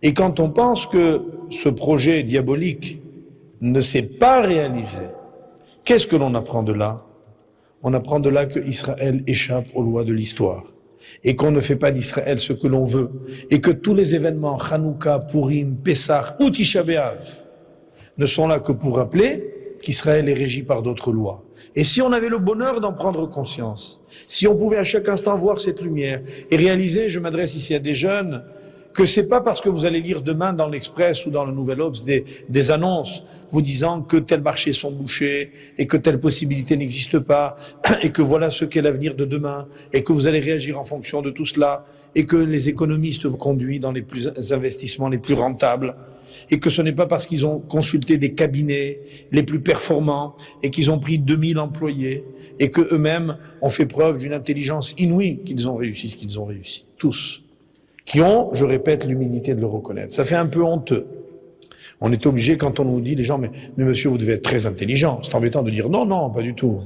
Speaker 1: Et quand on pense que ce projet diabolique ne s'est pas réalisé, qu'est-ce que l'on apprend de là? On apprend de là que Israël échappe aux lois de l'histoire et qu'on ne fait pas d'Israël ce que l'on veut et que tous les événements Hanouka, Purim, Pessah ou Tisha B'Av ne sont là que pour rappeler qu'Israël est régi par d'autres lois. Et si on avait le bonheur d'en prendre conscience, si on pouvait à chaque instant voir cette lumière et réaliser, je m'adresse ici à des jeunes, que c'est pas parce que vous allez lire demain dans l'Express ou dans le Nouvel Obs des annonces vous disant que tel marché sont bouchés et que telle possibilité n'existe pas et que voilà ce qu'est l'avenir de demain et que vous allez réagir en fonction de tout cela et que les économistes vous conduisent dans les investissements les plus rentables et que ce n'est pas parce qu'ils ont consulté des cabinets les plus performants et qu'ils ont pris 2000 employés et que eux-mêmes ont fait preuve d'une intelligence inouïe qu'ils ont réussi ce qu'ils ont réussi. Tous. Qui ont, je répète, l'humilité de le reconnaître. Ça fait un peu honteux. On est obligé, quand on nous dit, les gens, mais monsieur, vous devez être très intelligent. C'est embêtant de dire non, pas du tout.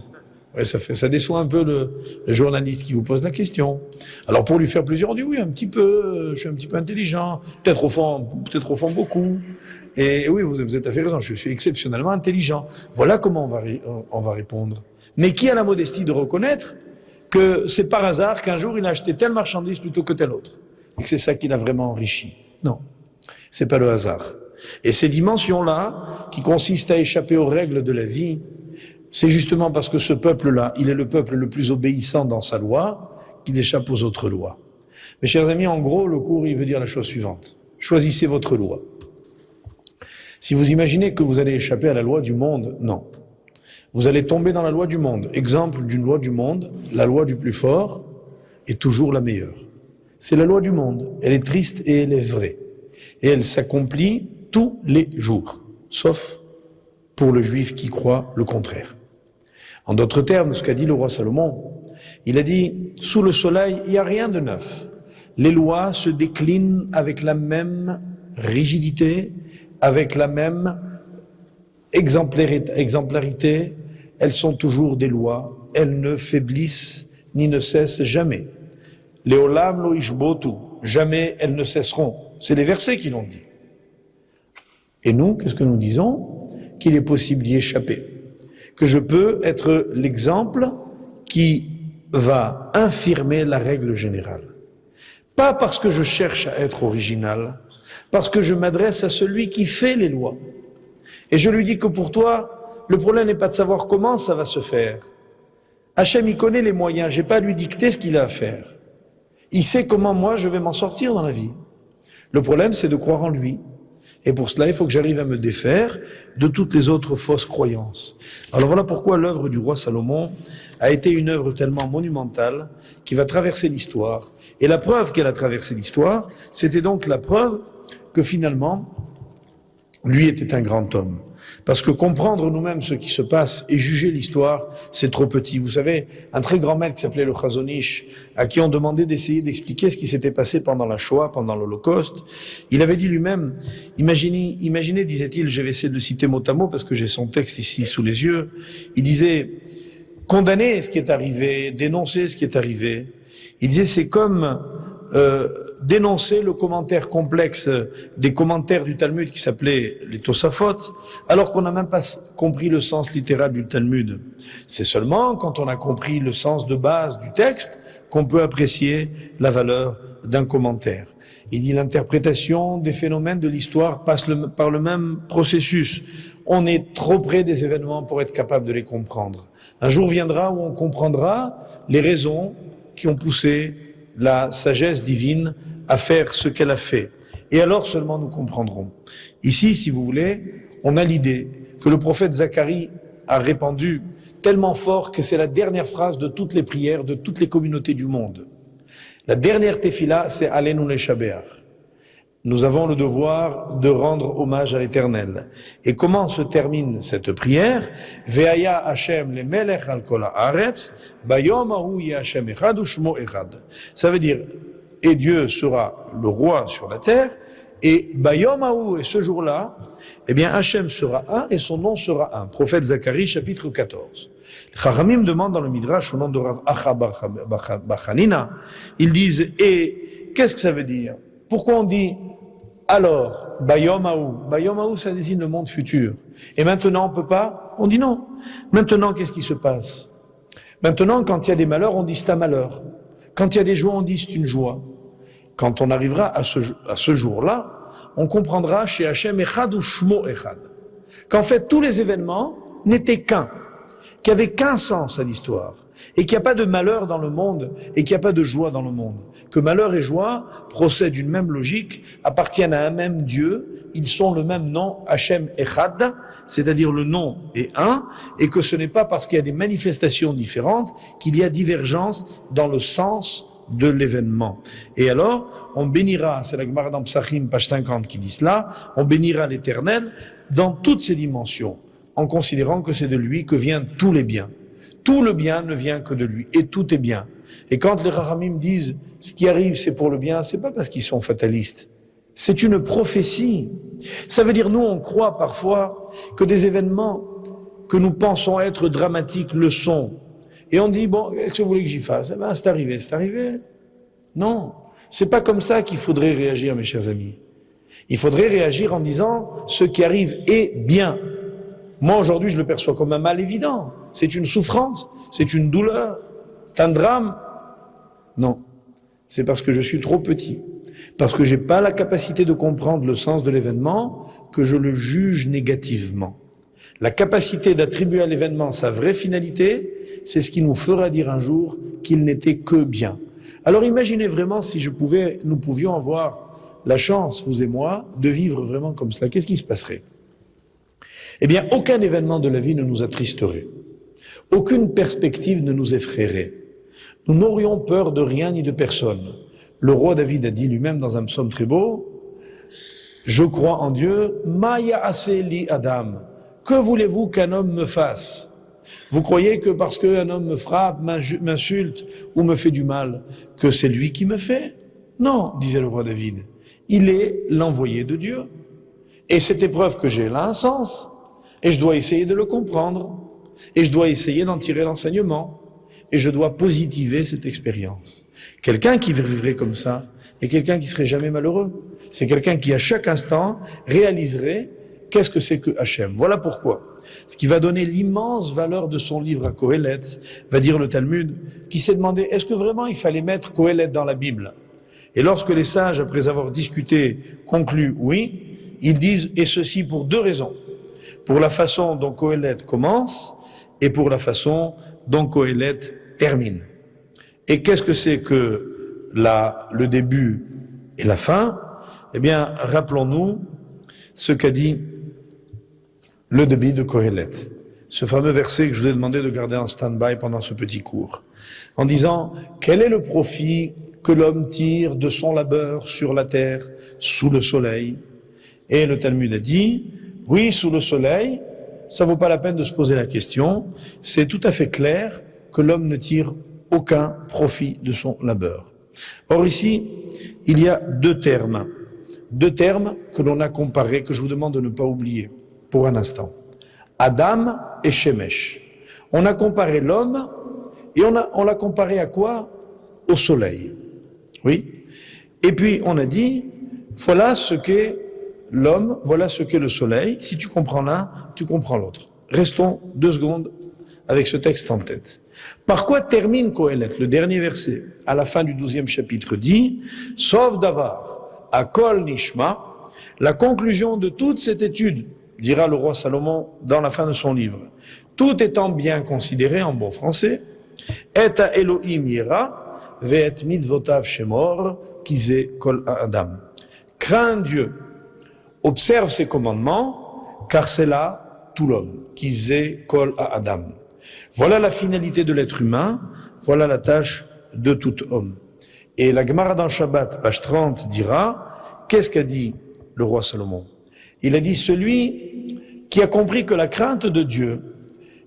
Speaker 1: Ouais, ça déçoit un peu le journaliste qui vous pose la question. Alors pour lui faire plaisir, on dit oui, un petit peu, je suis un petit peu intelligent. Peut-être au fond beaucoup. Et oui, vous êtes tout à fait raison, je suis exceptionnellement intelligent. Voilà comment on va répondre. Mais qui a la modestie de reconnaître que c'est par hasard qu'un jour il a acheté telle marchandise plutôt que telle autre? Et que c'est ça qui l'a vraiment enrichi. Non, c'est pas le hasard. Et ces dimensions-là, qui consistent à échapper aux règles de la vie, c'est justement parce que ce peuple-là, il est le peuple le plus obéissant dans sa loi, qu'il échappe aux autres lois. Mes chers amis, en gros, le cours, il veut dire la chose suivante. Choisissez votre loi. Si vous imaginez que vous allez échapper à la loi du monde, non. Vous allez tomber dans la loi du monde. Exemple d'une loi du monde, la loi du plus fort est toujours la meilleure. C'est la loi du monde. Elle est triste et elle est vraie. Et elle s'accomplit tous les jours, sauf pour le juif qui croit le contraire. En d'autres termes, ce qu'a dit le roi Salomon, il a dit, sous le soleil, il n'y a rien de neuf. Les lois se déclinent avec la même rigidité, avec la même exemplarité. Elles sont toujours des lois. Elles ne faiblissent ni ne cessent jamais. Leolam lo ishbotu, jamais elles ne cesseront. C'est les versets qui l'ont dit. Et nous, qu'est-ce que nous disons? Qu'il est possible d'y échapper. Que je peux être l'exemple qui va infirmer la règle générale. Pas parce que je cherche à être original, parce que je m'adresse à celui qui fait les lois. Et je lui dis que pour toi, le problème n'est pas de savoir comment ça va se faire. Hachem, il connaît les moyens, j'ai pas à lui dicter ce qu'il a à faire. Il sait comment moi je vais m'en sortir dans la vie. Le problème, c'est de croire en lui. Et pour cela, il faut que j'arrive à me défaire de toutes les autres fausses croyances. Alors voilà pourquoi l'œuvre du roi Salomon a été une œuvre tellement monumentale qui va traverser l'histoire. Et la preuve qu'elle a traversé l'histoire, c'était donc la preuve que finalement, lui était un grand homme. Parce que comprendre nous-mêmes ce qui se passe et juger l'histoire, c'est trop petit. Vous savez, un très grand maître qui s'appelait le Chazon Ish, à qui on demandait d'essayer d'expliquer ce qui s'était passé pendant la Shoah, pendant l'Holocauste, il avait dit lui-même, imaginez, disait-il, je vais essayer de le citer mot à mot parce que j'ai son texte ici sous les yeux, il disait, condamner ce qui est arrivé, dénoncer ce qui est arrivé, il disait c'est comme dénoncer le commentaire complexe des commentaires du Talmud qui s'appelait les Tosafot, alors qu'on n'a même pas compris le sens littéral du Talmud. C'est seulement quand on a compris le sens de base du texte qu'on peut apprécier la valeur d'un commentaire. Il dit l'interprétation des phénomènes de l'histoire passe par le même processus. On est trop près des événements pour être capable de les comprendre. Un jour viendra où on comprendra les raisons qui ont poussé la sagesse divine à faire ce qu'elle a fait. Et alors seulement nous comprendrons. Ici, si vous voulez, on a l'idée que le prophète Zacharie a répandu tellement fort que c'est la dernière phrase de toutes les prières de toutes les communautés du monde. La dernière tefila, c'est Alenu Leshabeach. Nous avons le devoir de rendre hommage à l'Éternel. Et comment se termine cette prière? Ve'aya Hashem le melech al kol haaretz, bayom hahu yeh Hashem echad u'shmo echad. Ça veut dire, et Dieu sera le roi sur la terre, et bayom hahu, et ce jour-là, eh bien Hashem sera un et son nom sera un. Prophète Zacharie, chapitre 14. Chachamim demande dans le Midrash, au nom de Rav Acha bar Chanina, ils disent, et qu'est-ce que ça veut dire? Pourquoi on dit alors, Bayom Haou, ça désigne le monde futur. Et maintenant, on peut pas? On dit non. Maintenant, qu'est-ce qui se passe? Maintenant, quand il y a des malheurs, on dit c'est un malheur. Quand il y a des joies, on dit c'est une joie. Quand on arrivera à ce jour-là, on comprendra chez Hachem Echad ou Shmo Echad. Qu'en fait, tous les événements n'étaient qu'un, qu'il n'y avait qu'un sens à l'histoire. Et qu'il n'y a pas de malheur dans le monde et qu'il n'y a pas de joie dans le monde. Que malheur et joie procèdent d'une même logique, appartiennent à un même Dieu, ils sont le même nom, Hachem Echad, c'est-à-dire le nom est un, et que ce n'est pas parce qu'il y a des manifestations différentes qu'il y a divergence dans le sens de l'événement. Et alors, on bénira, c'est la Gemara dans Psachim, page 50 qui dit cela, on bénira l'Éternel dans toutes ses dimensions, en considérant que c'est de lui que viennent tous les biens. Tout le bien ne vient que de lui, et tout est bien. Et quand les Rachamim disent ce qui arrive c'est pour le bien, c'est pas parce qu'ils sont fatalistes. C'est une prophétie. Ça veut dire, nous on croit parfois que des événements que nous pensons être dramatiques le sont. Et on dit, bon, qu'est-ce que vous voulez que j'y fasse? Eh ben, c'est arrivé. Non. C'est pas comme ça qu'il faudrait réagir, mes chers amis. Il faudrait réagir en disant, ce qui arrive est bien. Moi, aujourd'hui, je le perçois comme un mal évident. C'est une souffrance, c'est une douleur, c'est un drame. Non, c'est parce que je suis trop petit, parce que j'ai pas la capacité de comprendre le sens de l'événement, que je le juge négativement. La capacité d'attribuer à l'événement sa vraie finalité, c'est ce qui nous fera dire un jour qu'il n'était que bien. Alors imaginez vraiment si nous pouvions avoir la chance, vous et moi, de vivre vraiment comme cela. Qu'est-ce qui se passerait? Eh bien, aucun événement de la vie ne nous attristerait. Aucune perspective ne nous effraierait. Nous n'aurions peur de rien ni de personne. Le roi David a dit lui-même dans un psaume très beau, « Je crois en Dieu, ma ya'ase li Adam. Que voulez-vous qu'un homme me fasse? Vous croyez que parce qu'un homme me frappe, m'insulte ou me fait du mal, que c'est lui qui me fait? Non, disait le roi David. Il est l'envoyé de Dieu. Et cette épreuve que j'ai, elle a un sens. Et je dois essayer de le comprendre. Et je dois essayer d'en tirer l'enseignement. Et je dois positiver cette expérience. Quelqu'un qui vivrait comme ça est quelqu'un qui serait jamais malheureux. C'est quelqu'un qui, à chaque instant, réaliserait qu'est-ce que c'est que Hachem. Voilà pourquoi. Ce qui va donner l'immense valeur de son livre à Kohelet, va dire le Talmud, qui s'est demandé, est-ce que vraiment il fallait mettre Kohelet dans la Bible? Et lorsque les sages, après avoir discuté, concluent oui, ils disent, et ceci pour deux raisons. Pour la façon dont Kohelet commence, et pour la façon dont Kohelet termine. Et qu'est-ce que c'est que le début et la fin? Eh bien, rappelons-nous ce qu'a dit le début de Kohelet. Ce fameux verset que je vous ai demandé de garder en stand-by pendant ce petit cours. En disant, quel est le profit que l'homme tire de son labeur sur la terre, sous le soleil? Et le Talmud a dit, oui, sous le soleil, ça vaut pas la peine de se poser la question. C'est tout à fait clair que l'homme ne tire aucun profit de son labeur. Or ici, il y a deux termes que l'on a comparés, que je vous demande de ne pas oublier pour un instant. Adam et Shemesh. On a comparé l'homme et on l'a comparé à quoi? Au soleil. Oui. Et puis on a dit, voilà ce qu'est l'homme, voilà ce qu'est le soleil. Si tu comprends l'un, tu comprends l'autre. Restons 2 secondes avec ce texte en tête. Par quoi termine Kohelet? Le dernier verset, à la fin du 12e chapitre, dit « Sauf d'avar, à Kol Nishma », la conclusion de toute cette étude, dira le roi Salomon dans la fin de son livre, tout étant bien considéré en bon français, « Et à Elohim yera, ve'et mitzvotav shemor, kize kol Adam ». Crains Dieu, observe ses commandements, car c'est là tout l'homme, kize kol Adam. Voilà la finalité de l'être humain, voilà la tâche de tout homme. Et la Gemara dans Shabbat, page 30, dira, qu'est-ce qu'a dit le roi Salomon? Il a dit, celui qui a compris que la crainte de Dieu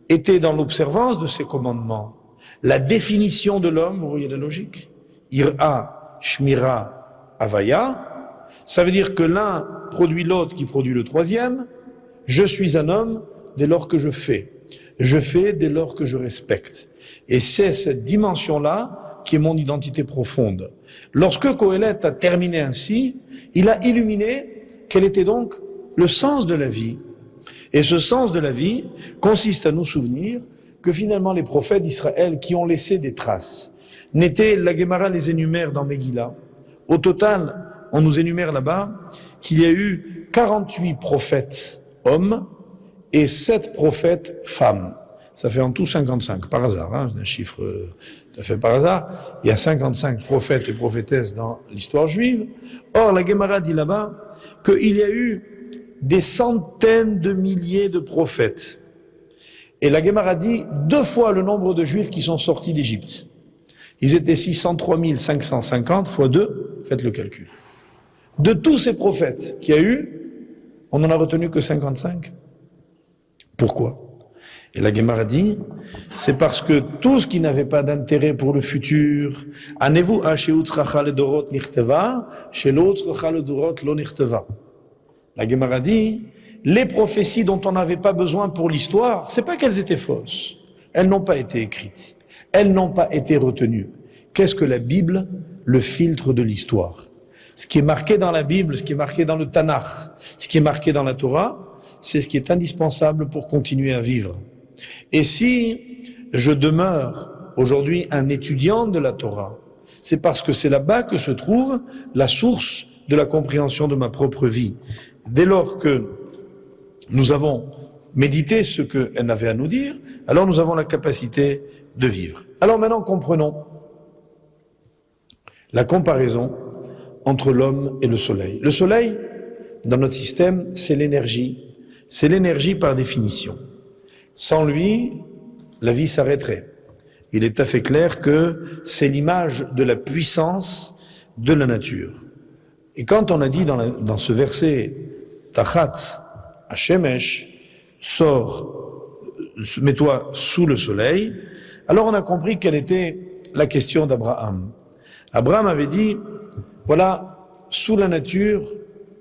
Speaker 1: était dans l'observance de ses commandements, la définition de l'homme, vous voyez la logique, Ira, Shmira, Avaya, ça veut dire que l'un produit l'autre qui produit le troisième, je suis un homme dès lors que je fais dès lors que je respecte. Et c'est cette dimension-là qui est mon identité profonde. Lorsque Kohelet a terminé ainsi, il a illuminé quel était donc le sens de la vie. Et ce sens de la vie consiste à nous souvenir que finalement les prophètes d'Israël qui ont laissé des traces, n'étaient, la Gemara les énumère dans Megillah. Au total, on nous énumère là-bas qu'il y a eu 48 prophètes hommes et 7 prophètes femmes. Ça fait en tout 55, par hasard, hein, c'est un chiffre tout à fait par hasard. Il y a 55 prophètes et prophétesses dans l'histoire juive. Or, la Gemara dit là-bas qu'il y a eu des centaines de milliers de prophètes. Et la Gemara dit 2 fois le nombre de juifs qui sont sortis d'Égypte. Ils étaient 603 550 fois 2, faites le calcul. De tous ces prophètes qu'il y a eu, on n'en a retenu que 55. Pourquoi? Et la Gemara dit, c'est parce que tout ce qui n'avait pas d'intérêt pour le futur, Anevu le dorot nirteva, chez l'autre le dorot lo nirteva. La Gemara dit, les prophéties dont on n'avait pas besoin pour l'histoire, c'est pas qu'elles étaient fausses. Elles n'ont pas été écrites. Elles n'ont pas été retenues. Qu'est-ce que la Bible? Le filtre de l'histoire. Ce qui est marqué dans la Bible, ce qui est marqué dans le Tanakh, ce qui est marqué dans la Torah, c'est ce qui est indispensable pour continuer à vivre. Et si je demeure aujourd'hui un étudiant de la Torah, c'est parce que c'est là-bas que se trouve la source de la compréhension de ma propre vie. Dès lors que nous avons médité ce qu'elle avait à nous dire, alors nous avons la capacité de vivre. Alors maintenant comprenons la comparaison entre l'homme et le soleil. Le soleil, dans notre système, c'est l'énergie. C'est l'énergie par définition. Sans lui, la vie s'arrêterait. Il est tout à fait clair que c'est l'image de la puissance de la nature. Et quand on a dit dans ce verset, Tachatz Hashemesh, sors, mets-toi sous le soleil, alors on a compris quelle était la question d'Abraham. Abraham avait dit, voilà, sous la nature,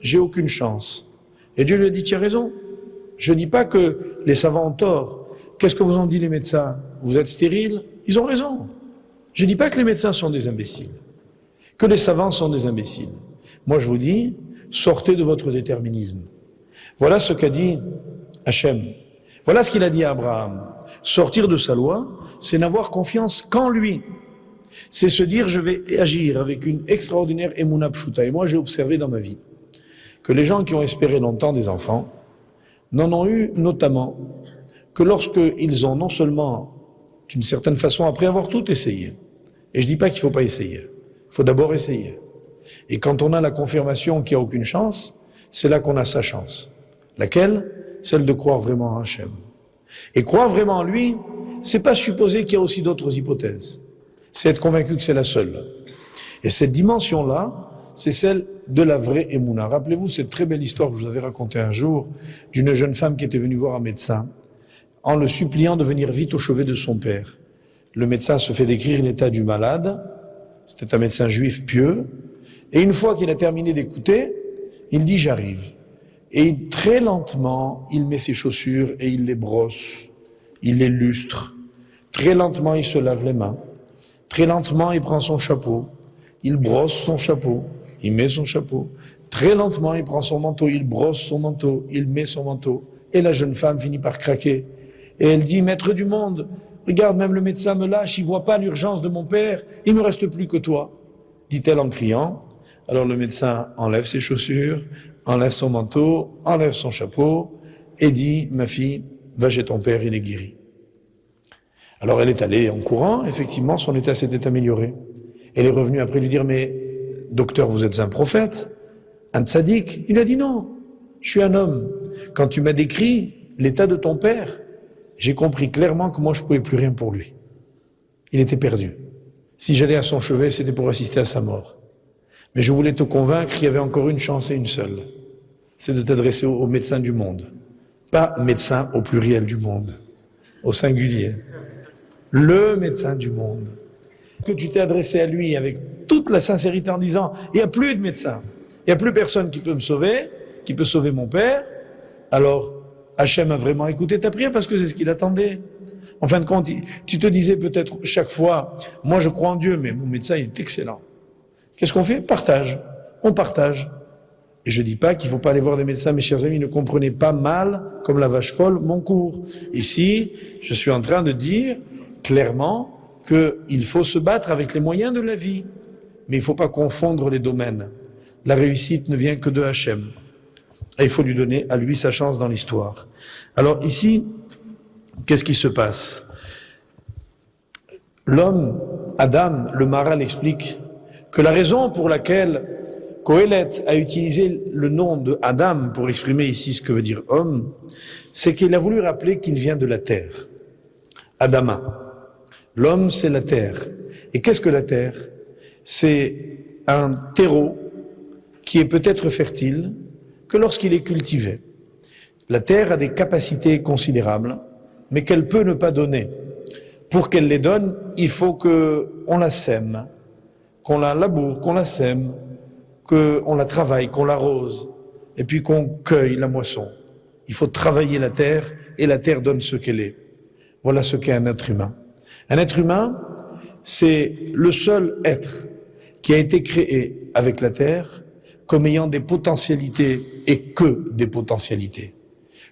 Speaker 1: j'ai aucune chance. Et Dieu lui a dit, tu as raison. Je ne dis pas que les savants ont tort. Qu'est-ce que vous ont dit les médecins? Vous êtes stérile? Ils ont raison. Je ne dis pas que les médecins sont des imbéciles, que les savants sont des imbéciles. Moi je vous dis, sortez de votre déterminisme. Voilà ce qu'a dit Hachem. Voilà ce qu'il a dit à Abraham. Sortir de sa loi, c'est n'avoir confiance qu'en lui. C'est se dire, je vais agir avec une extraordinaire émouna pshuta. Et moi j'ai observé dans ma vie que les gens qui ont espéré longtemps des enfants n'en ont eu notamment que lorsqu'ils ont non seulement, d'une certaine façon, après avoir tout essayé, et je dis pas qu'il faut pas essayer, il faut d'abord essayer. Et quand on a la confirmation qu'il n'y a aucune chance, c'est là qu'on a sa chance. Laquelle? Celle de croire vraiment en Hachem. Et croire vraiment en lui, c'est pas supposer qu'il y a aussi d'autres hypothèses. C'est être convaincu que c'est la seule. Et cette dimension-là, c'est celle de la vraie Emouna. Rappelez-vous cette très belle histoire que je vous avais racontée un jour d'une jeune femme qui était venue voir un médecin en le suppliant de venir vite au chevet de son père. Le médecin se fait décrire l'état du malade. C'était un médecin juif pieux. Et une fois qu'il a terminé d'écouter, il dit « j'arrive ». Et très lentement, il met ses chaussures et il les brosse, il les lustre. Très lentement, il se lave les mains. Très lentement, il prend son chapeau, il brosse son chapeau, il met son chapeau. Très lentement, il prend son manteau, il brosse son manteau, il met son manteau. Et la jeune femme finit par craquer. Et elle dit « Maître du monde, regarde, même le médecin me lâche, il voit pas l'urgence de mon père, il me reste plus que toi. » dit-elle en criant. Alors le médecin enlève ses chaussures, enlève son manteau, enlève son chapeau et dit « Ma fille, va chez ton père, il est guéri. » Alors elle est allée en courant, effectivement son état s'était amélioré. Elle est revenue après lui dire « Mais docteur, vous êtes un prophète, un tzaddik ?» Il a dit « Non, je suis un homme. Quand tu m'as décrit l'état de ton père, j'ai compris clairement que moi je ne pouvais plus rien pour lui. Il était perdu. Si j'allais à son chevet, c'était pour assister à sa mort. Mais je voulais te convaincre qu'il y avait encore une chance et une seule. C'est de t'adresser au médecin du monde. Pas médecin au pluriel du monde, au singulier. Le médecin du monde. Que tu t'es adressé à lui avec toute la sincérité en disant « Il n'y a plus de médecin, il n'y a plus personne qui peut me sauver, qui peut sauver mon père. » Alors, Hachem a vraiment écouté ta prière parce que c'est ce qu'il attendait. En fin de compte, tu te disais peut-être chaque fois « Moi je crois en Dieu, mais mon médecin il est excellent. » Qu'est-ce qu'on fait? Partage. On partage. Et je dis pas qu'il faut pas aller voir des médecins, mes chers amis, ne comprenez pas mal, comme la vache folle, mon cours. Ici, je suis en train de dire clairement qu'il faut se battre avec les moyens de la vie. Mais il faut pas confondre les domaines. La réussite ne vient que de Hachem. Et il faut lui donner à lui sa chance dans l'histoire. Alors ici, qu'est-ce qui se passe? L'homme, Adam, le Maharal explique que la raison pour laquelle Kohelet a utilisé le nom de Adam pour exprimer ici ce que veut dire homme, c'est qu'il a voulu rappeler qu'il vient de la terre. Adama. L'homme, c'est la terre. Et qu'est-ce que la terre? C'est un terreau qui est peut-être fertile que lorsqu'il est cultivé. La terre a des capacités considérables, mais qu'elle peut ne pas donner. Pour qu'elle les donne, il faut qu'on la sème, qu'on la laboure, qu'on la sème, qu'on la travaille, qu'on l'arrose, et puis qu'on cueille la moisson. Il faut travailler la terre, et la terre donne ce qu'elle est. Voilà ce qu'est un être humain. Un être humain, c'est le seul être qui a été créé avec la terre comme ayant des potentialités et que des potentialités.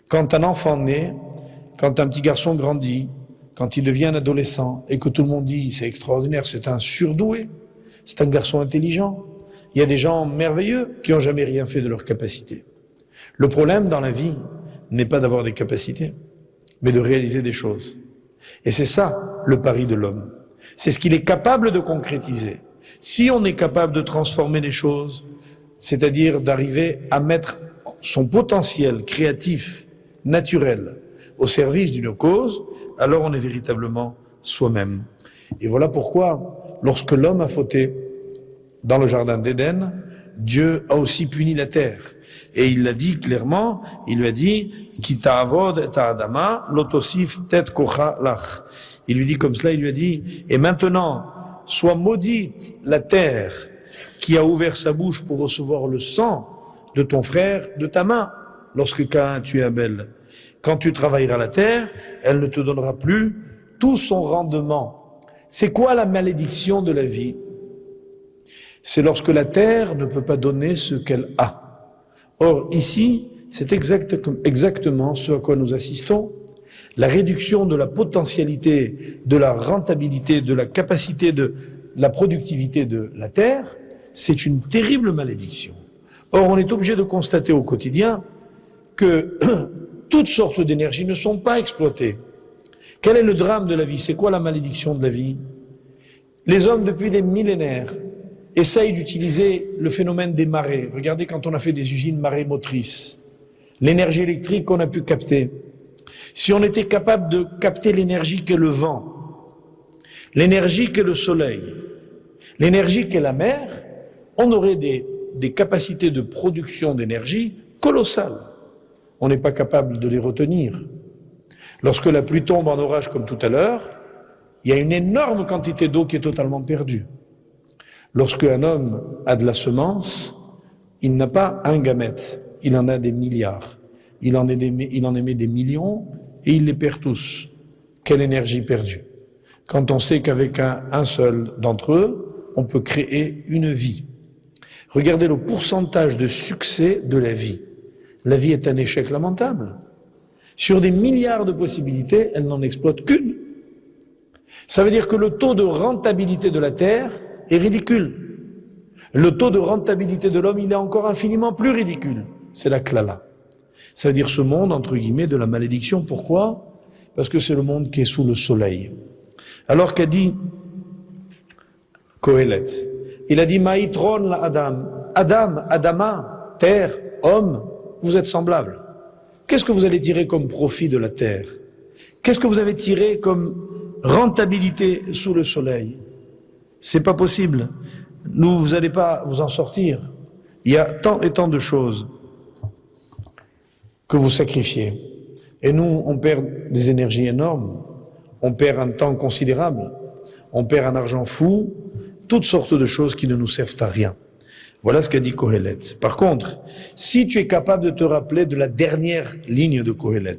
Speaker 1: Quand un enfant naît, quand un petit garçon grandit, quand il devient un adolescent et que tout le monde dit c'est extraordinaire, c'est un surdoué, c'est un garçon intelligent. Il y a des gens merveilleux qui n'ont jamais rien fait de leurs capacités. Le problème dans la vie n'est pas d'avoir des capacités, mais de réaliser des choses. Et c'est ça le pari de l'homme. C'est ce qu'il est capable de concrétiser. Si on est capable de transformer les choses, c'est-à-dire d'arriver à mettre son potentiel créatif, naturel, au service d'une cause, alors on est véritablement soi-même. Et voilà pourquoi, lorsque l'homme a fauté dans le jardin d'Éden, Dieu a aussi puni la terre. Et il l'a dit clairement, il lui a dit « Ki ta'avod et ta'adama, l'otosif tet kocha lach ». Il lui dit comme cela, il lui a dit « Et maintenant, soit maudite la terre qui a ouvert sa bouche pour recevoir le sang de ton frère de ta main, lorsque Caïn a tué Abel. Quand tu travailleras la terre, elle ne te donnera plus tout son rendement. » C'est quoi la malédiction de la vie? C'est lorsque la terre ne peut pas donner ce qu'elle a. Or, ici, c'est exactement ce à quoi nous assistons. La réduction de la potentialité, de la rentabilité, de la capacité de la productivité de la terre, c'est une terrible malédiction. Or, on est obligé de constater au quotidien que toutes sortes d'énergies ne sont pas exploitées. Quel est le drame de la vie? C'est quoi la malédiction de la vie? Les hommes, depuis des millénaires, essayent d'utiliser le phénomène des marées. Regardez quand on a fait des usines marémotrices, l'énergie électrique qu'on a pu capter. Si on était capable de capter l'énergie qu'est le vent, l'énergie qu'est le soleil, l'énergie qu'est la mer, on aurait des des capacités de production d'énergie colossales. On n'est pas capable de les retenir. Lorsque la pluie tombe en orage comme tout à l'heure, il y a une énorme quantité d'eau qui est totalement perdue. Lorsque un homme a de la semence, il n'a pas un gamète, il en a des milliards. Il en émet des millions et il les perd tous. Quelle énergie perdue. Quand on sait qu'avec un seul d'entre eux, on peut créer une vie. Regardez le pourcentage de succès de la vie. La vie est un échec lamentable. Sur des milliards de possibilités, elle n'en exploite qu'une. Ça veut dire que le taux de rentabilité de la Terre est ridicule. Le taux de rentabilité de l'homme, il est encore infiniment plus ridicule. C'est la klala. Ça veut dire ce monde, entre guillemets, de la malédiction. Pourquoi? Parce que c'est le monde qui est sous le soleil. Alors qu'a dit Kohelet, il a dit Maïtron la Adam. Adam, Adama, terre, homme, vous êtes semblables. Qu'est-ce que vous allez tirer comme profit de la terre? Qu'est-ce que vous avez tiré comme rentabilité sous le soleil? C'est pas possible. Vous n'allez pas vous en sortir. Il y a tant et tant de choses que vous sacrifiez. Et nous, on perd des énergies énormes, on perd un temps considérable, on perd un argent fou, toutes sortes de choses qui ne nous servent à rien. Voilà ce qu'a dit Kohelet. Par contre, si tu es capable de te rappeler de la dernière ligne de Kohelet,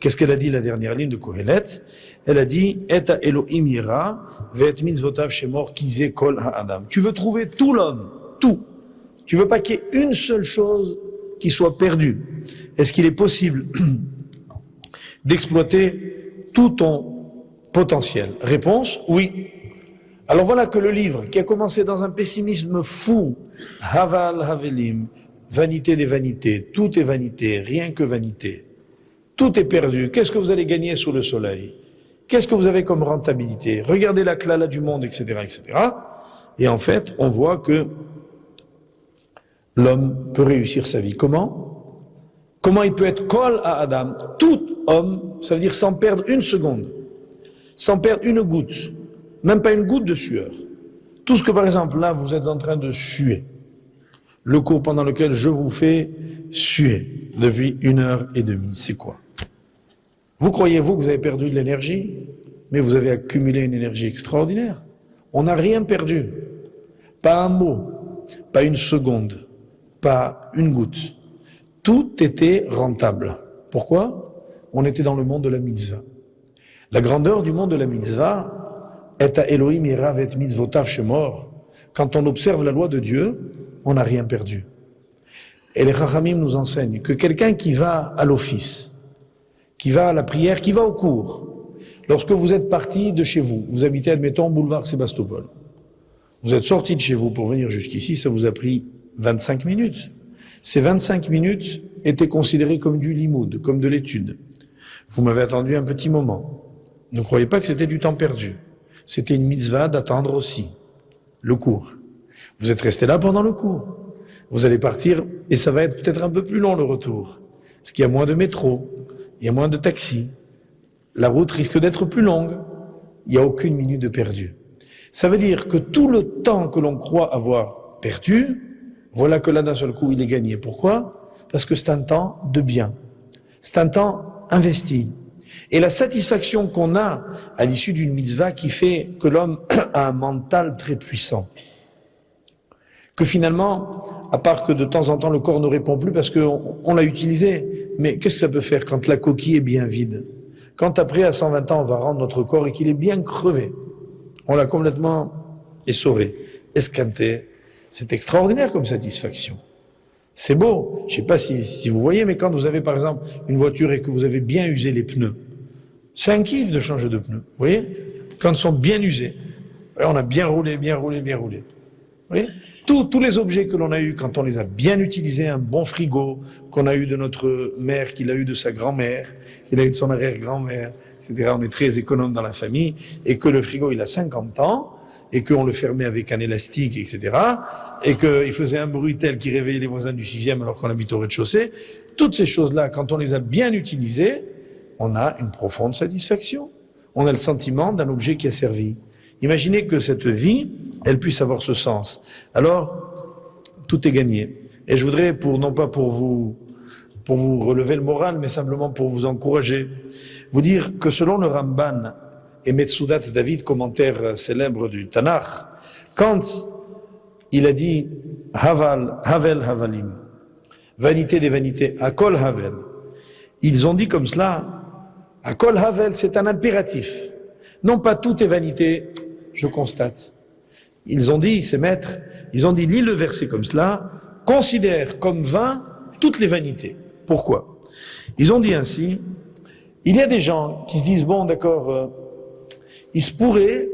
Speaker 1: qu'est-ce qu'elle a dit, la dernière ligne de Kohelet? Elle a dit, Eta Elohim yira, ve'et mitzvotav shemor kize kol ha'adam. Tu veux trouver tout l'homme, tout. Tu veux pas qu'il y ait une seule chose qui soit perdue. Est-ce qu'il est possible d'exploiter tout ton potentiel? Réponse, oui. Alors voilà que le livre, qui a commencé dans un pessimisme fou, Haval Havelim, vanité des vanités, tout est vanité, rien que vanité. Tout est perdu. Qu'est-ce que vous allez gagner sous le soleil? Qu'est-ce que vous avez comme rentabilité? Regardez la klala du monde, etc., etc. Et en fait, on voit que l'homme peut réussir sa vie. Comment? Comment il peut être kol à Adam? Tout homme, ça veut dire sans perdre une seconde, sans perdre une goutte, même pas une goutte de sueur. Tout ce que, par exemple, là, vous êtes en train de suer, le cours pendant lequel je vous fais suer depuis 1h30, c'est quoi? Vous croyez-vous que vous avez perdu de l'énergie? Mais vous avez accumulé une énergie extraordinaire. On n'a rien perdu. Pas un mot, pas une seconde, pas une goutte. Tout était rentable. Pourquoi? On était dans le monde de la mitzvah. La grandeur du monde de la mitzvah est à Elohim irav et mitzvotav shemor. Quand on observe la loi de Dieu, on n'a rien perdu. Et les Chachamim nous enseignent que quelqu'un qui va à l'office, qui va à la prière, qui va au cours, lorsque vous êtes parti de chez vous, vous habitez, admettons, boulevard Sébastopol, vous êtes sorti de chez vous pour venir jusqu'ici, ça vous a pris 25 minutes. Ces 25 minutes étaient considérées comme du limoud, comme de l'étude. Vous m'avez attendu un petit moment. Ne croyez pas que c'était du temps perdu. C'était une mitzvah d'attendre aussi le cours. Vous êtes resté là pendant le cours. Vous allez partir et ça va être peut-être un peu plus long le retour. Parce qu'il y a moins de métro, il y a moins de taxis. La route risque d'être plus longue. Il n'y a aucune minute de perdu. Ça veut dire que tout le temps que l'on croit avoir perdu, voilà que là d'un seul coup il est gagné. Pourquoi? Parce que c'est un temps de bien. C'est un temps investi. Et la satisfaction qu'on a à l'issue d'une mitzvah qui fait que l'homme a un mental très puissant. Que finalement, à part que de temps en temps le corps ne répond plus parce qu'on l'a utilisé, mais qu'est-ce que ça peut faire quand la coquille est bien vide? Quand après, à 120 ans, on va rendre notre corps et qu'il est bien crevé, on l'a complètement essoré, esquinté, c'est extraordinaire comme satisfaction. C'est beau, je ne sais pas si vous voyez, mais quand vous avez par exemple une voiture et que vous avez bien usé les pneus, c'est un kiff de changer de pneus, vous voyez? Quand ils sont bien usés, on a bien roulé, bien roulé, bien roulé. Vous voyez? Tous les objets que l'on a eus, quand on les a bien utilisés, un bon frigo qu'on a eu de notre mère, qu'il a eu de sa grand-mère, qu'il a eu de son arrière-grand-mère, etc. On est très économe dans la famille, et que le frigo il a 50 ans, et qu'on le fermait avec un élastique, etc., et qu'il faisait un bruit tel qui réveillait les voisins du 6e alors qu'on habite au rez-de-chaussée. Toutes ces choses-là, quand on les a bien utilisées, on a une profonde satisfaction. On a le sentiment d'un objet qui a servi. Imaginez que cette vie, elle puisse avoir ce sens. Alors, tout est gagné. Et je voudrais, non pas pour vous relever le moral, mais simplement pour vous encourager, vous dire que selon le Ramban et Metsudat David, commentaire célèbre du Tanakh, quand il a dit Havel Havalim, vanité des vanités, Akol Havel, ils ont dit comme cela, Akol Havel, c'est un impératif. Non pas tout est vanité, je constate. Ils ont dit, ces maîtres, lis le verset comme cela, considère comme vain toutes les vanités. Pourquoi? Ils ont dit ainsi, il y a des gens qui se disent, bon d'accord, il se pourrait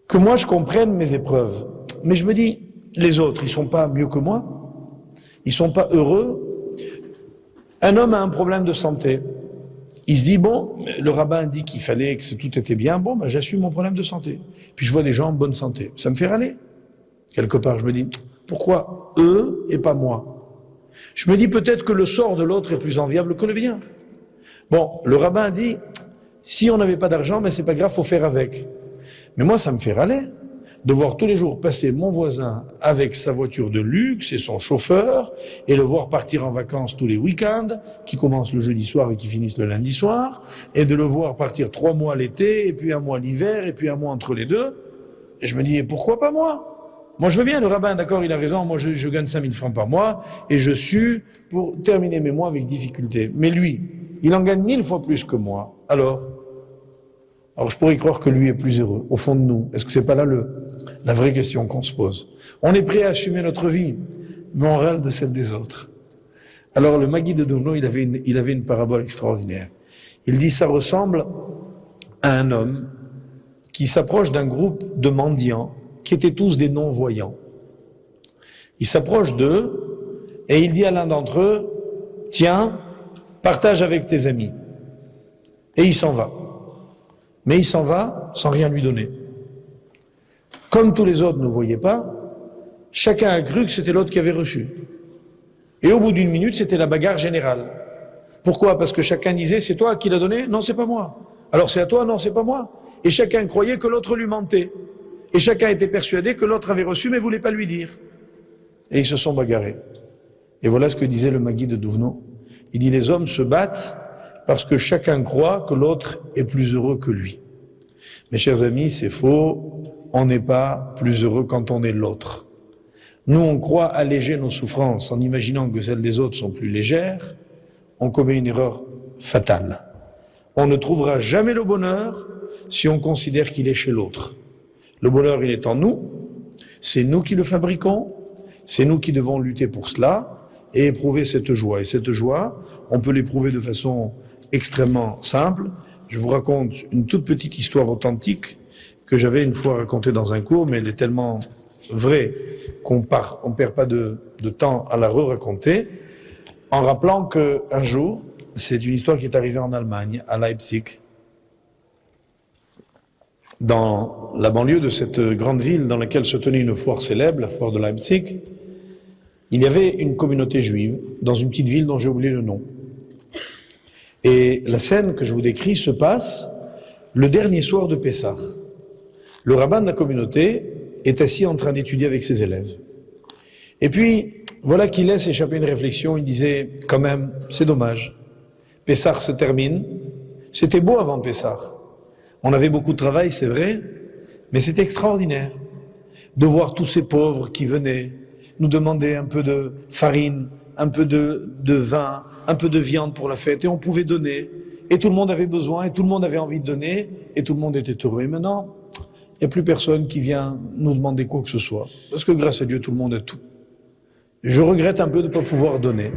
Speaker 1: que moi je comprenne mes épreuves, mais je me dis, les autres, ils sont pas mieux que moi, ils sont pas heureux. Un homme a un problème de santé, il se dit, bon, le rabbin dit qu'il fallait que tout était bien, bon, ben, j'assume mon problème de santé. Puis je vois des gens en bonne santé, ça me fait râler. Quelque part, je me dis, pourquoi eux et pas moi? Je me dis peut-être que le sort de l'autre est plus enviable que le bien. Bon, le rabbin dit, si on n'avait pas d'argent, mais c'est pas grave, faut faire avec. Mais moi, ça me fait râler de voir tous les jours passer mon voisin avec sa voiture de luxe et son chauffeur, et le voir partir en vacances tous les week-ends, qui commencent le jeudi soir et qui finissent le lundi soir, et de le voir partir 3 mois l'été, et puis 1 mois l'hiver, et puis 1 mois entre les deux. Et je me dis, et pourquoi pas moi? Moi, je veux bien, le rabbin, d'accord, il a raison, moi, je gagne 5 000 francs par mois, et je sue pour terminer mes mois avec difficulté. Mais lui, il en gagne 1000 fois plus que moi. Alors, je pourrais croire que lui est plus heureux, au fond de nous. Est-ce que c'est pas là la vraie question qu'on se pose? On est prêt à assumer notre vie, mais on râle de celle des autres. Alors, le Magui de Duvno, il avait une parabole extraordinaire. Il dit, ça ressemble à un homme qui s'approche d'un groupe de mendiants qui étaient tous des non-voyants. Il s'approche d'eux et il dit à l'un d'entre eux, tiens, partage avec tes amis. Et il s'en va. Mais il s'en va sans rien lui donner. Comme tous les autres ne voyaient pas, chacun a cru que c'était l'autre qui avait reçu. Et au bout d'1 minute, c'était la bagarre générale. Pourquoi? Parce que chacun disait, c'est toi qui l'as donné? Non, c'est pas moi. Alors c'est à toi? Non, c'est pas moi. Et chacun croyait que l'autre lui mentait. Et chacun était persuadé que l'autre avait reçu, mais ne voulait pas lui dire. Et ils se sont bagarrés. Et voilà ce que disait le Magui de Duvno. Il dit, les hommes se battent parce que chacun croit que l'autre est plus heureux que lui. Mes chers amis, c'est faux. On n'est pas plus heureux quand on est l'autre. Nous, on croit alléger nos souffrances en imaginant que celles des autres sont plus légères. On commet une erreur fatale. On ne trouvera jamais le bonheur si on considère qu'il est chez l'autre. Le bonheur, il est en nous, c'est nous qui le fabriquons, c'est nous qui devons lutter pour cela et éprouver cette joie. Et cette joie, on peut l'éprouver de façon extrêmement simple. Je vous raconte une toute petite histoire authentique que j'avais une fois racontée dans un cours, mais elle est tellement vraie qu'on perd pas de temps à la re-raconter, en rappelant qu'un jour, c'est une histoire qui est arrivée en Allemagne, à Leipzig, dans la banlieue de cette grande ville dans laquelle se tenait une foire célèbre, la foire de Leipzig, il y avait une communauté juive dans une petite ville dont j'ai oublié le nom. Et la scène que je vous décris se passe le dernier soir de Pessah. Le rabbin de la communauté est assis en train d'étudier avec ses élèves. Et puis, voilà qu'il laisse échapper une réflexion, il disait, quand même, c'est dommage. Pessah se termine, c'était beau avant Pessah. On avait beaucoup de travail, c'est vrai, mais c'est extraordinaire de voir tous ces pauvres qui venaient nous demander un peu de farine, un peu de vin, un peu de viande pour la fête, et on pouvait donner, et tout le monde avait besoin, et tout le monde avait envie de donner, et tout le monde était heureux. Et maintenant, il n'y a plus personne qui vient nous demander quoi que ce soit, parce que grâce à Dieu, tout le monde a tout. Je regrette un peu de ne pas pouvoir donner.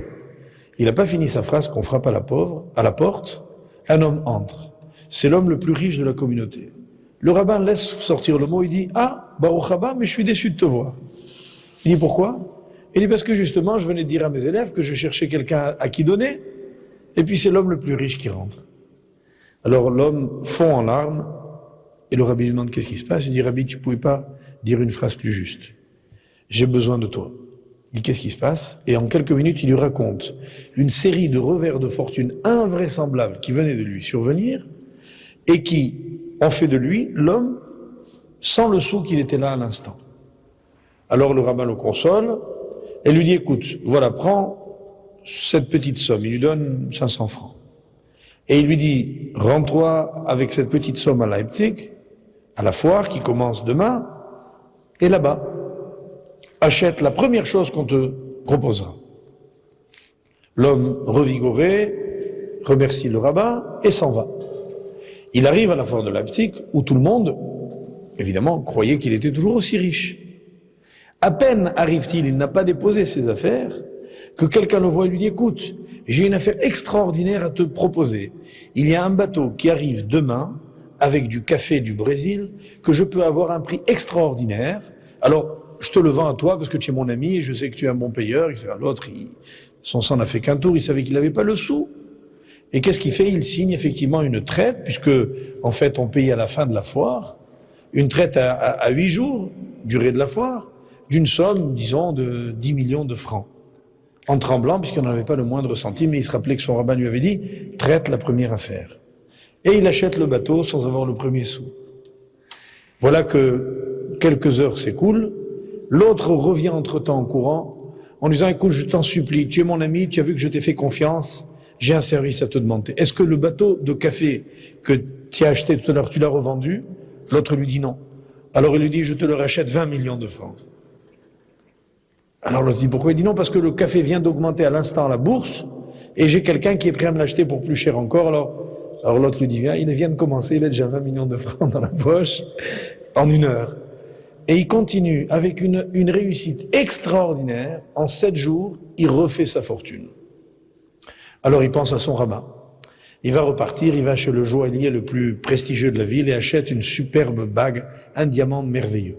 Speaker 1: Il n'a pas fini sa phrase qu'on frappe à la porte, un homme entre. C'est l'homme le plus riche de la communauté. Le rabbin laisse sortir le mot, il dit, ah, Baruch haba, mais je suis déçu de te voir. Il dit, pourquoi? Il dit, parce que justement, je venais de dire à mes élèves que je cherchais quelqu'un à qui donner, et puis c'est l'homme le plus riche qui rentre. Alors l'homme fond en larmes, et le rabbi lui demande qu'est-ce qui se passe. Il dit, Rabbi, tu ne pouvais pas dire une phrase plus juste. J'ai besoin de toi. Il dit, qu'est-ce qui se passe? Et en quelques minutes, il lui raconte une série de revers de fortune invraisemblables qui venaient de lui survenir, et qui ont fait de lui l'homme sans le sou qu'il était là à l'instant. Alors le rabbin le console et lui dit, écoute, voilà, prends cette petite somme. Il lui donne 500 francs. Et il lui dit, rends-toi avec cette petite somme à Leipzig, à la foire qui commence demain, et là-bas, achète la première chose qu'on te proposera. L'homme revigoré remercie le rabbin et s'en va. Il arrive à la foire de Leipzig où tout le monde, évidemment, croyait qu'il était toujours aussi riche. À peine arrive-t-il, il n'a pas déposé ses affaires, que quelqu'un le voit et lui dit, écoute, j'ai une affaire extraordinaire à te proposer. Il y a un bateau qui arrive demain avec du café du Brésil que je peux avoir à un prix extraordinaire. Alors, je te le vends à toi parce que tu es mon ami et je sais que tu es un bon payeur, etc. L'autre, son sang n'a fait qu'un tour, il savait qu'il n'avait pas le sou. Et qu'est-ce qu'il fait? Il signe effectivement une traite, puisque, en fait, on paye à la fin de la foire, une traite à 8 jours, durée de la foire, d'une somme, disons, de 10 millions de francs. En tremblant, puisqu'il n'en avait pas le moindre centime, mais il se rappelait que son rabbin lui avait dit, traite la première affaire. Et il achète le bateau sans avoir le premier sou. Voilà que quelques heures s'écoulent, l'autre revient entre-temps en courant, en disant, écoute, je t'en supplie, tu es mon ami, tu as vu que je t'ai fait confiance, j'ai un service à te demander. Est-ce que le bateau de café que tu as acheté tout à l'heure, tu l'as revendu? L'autre lui dit non. Alors il lui dit, je te le rachète 20 millions de francs. Alors l'autre dit, pourquoi? Il dit non, parce que le café vient d'augmenter à l'instant à la bourse, et j'ai quelqu'un qui est prêt à me l'acheter pour plus cher encore. Alors l'autre lui dit, viens, il vient de commencer, il a déjà 20 millions de francs dans la poche, en 1 heure. Et il continue avec une réussite extraordinaire. En 7 jours, il refait sa fortune. Alors il pense à son rabbin. Il va repartir, il va chez le joaillier le plus prestigieux de la ville et achète une superbe bague, un diamant merveilleux.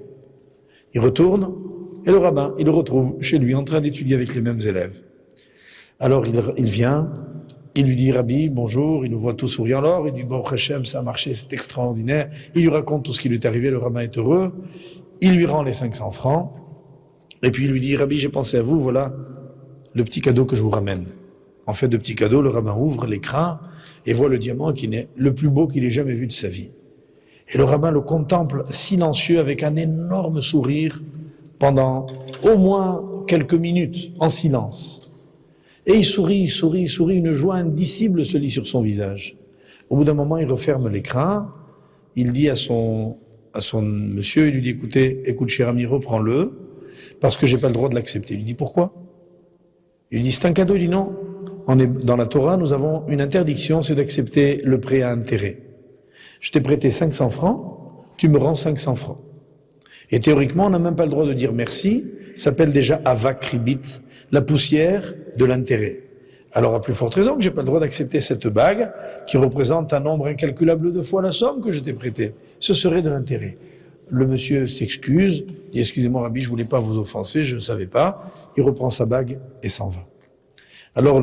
Speaker 1: Il retourne, et le rabbin, il le retrouve chez lui en train d'étudier avec les mêmes élèves. Alors il vient, il lui dit, Rabbi, bonjour, il le voit tout souriant. Alors il dit, bon, Hachem, ça a marché, c'est extraordinaire. Il lui raconte tout ce qui lui est arrivé, le rabbin est heureux. Il lui rend les 500 francs. Et puis il lui dit, Rabbi, j'ai pensé à vous, voilà le petit cadeau que je vous ramène. En fait, de petit cadeau, le rabbin ouvre l'écran et voit le diamant qui est le plus beau qu'il ait jamais vu de sa vie. Et le rabbin le contemple silencieux avec un énorme sourire pendant au moins quelques minutes en silence. Et il sourit, une joie indicible se lit sur son visage. Au bout d'un moment, il referme l'écran, il dit à son monsieur, il lui dit, écoute cher ami, reprends-le, parce que j'ai pas le droit de l'accepter. Il lui dit, pourquoi? Il lui dit, c'est un cadeau. Il dit, non, dans la Torah, nous avons une interdiction, c'est d'accepter le prêt à intérêt. Je t'ai prêté 500 francs, tu me rends 500 francs. Et théoriquement, on n'a même pas le droit de dire merci, ça s'appelle déjà avak ribit, la poussière de l'intérêt. Alors, à plus forte raison que j'ai pas le droit d'accepter cette bague qui représente un nombre incalculable de fois la somme que je t'ai prêtée. Ce serait de l'intérêt. Le monsieur s'excuse, dit, excusez-moi, Rabbi, je voulais pas vous offenser, je ne savais pas. Il reprend sa bague et s'en va. Alors,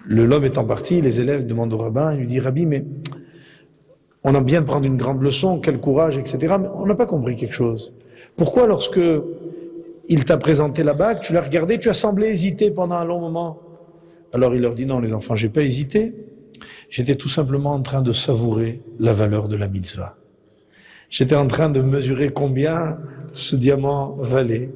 Speaker 1: l'homme étant parti, les élèves demandent au rabbin, il lui dit, Rabbi, mais on a bien de prendre une grande leçon, quel courage, etc. Mais on n'a pas compris quelque chose. Pourquoi lorsque il t'a présenté la bague, tu l'as regardée, tu as semblé hésiter pendant un long moment? Alors il leur dit, non les enfants, j'ai pas hésité. J'étais tout simplement en train de savourer la valeur de la mitzvah. J'étais en train de mesurer combien ce diamant valait.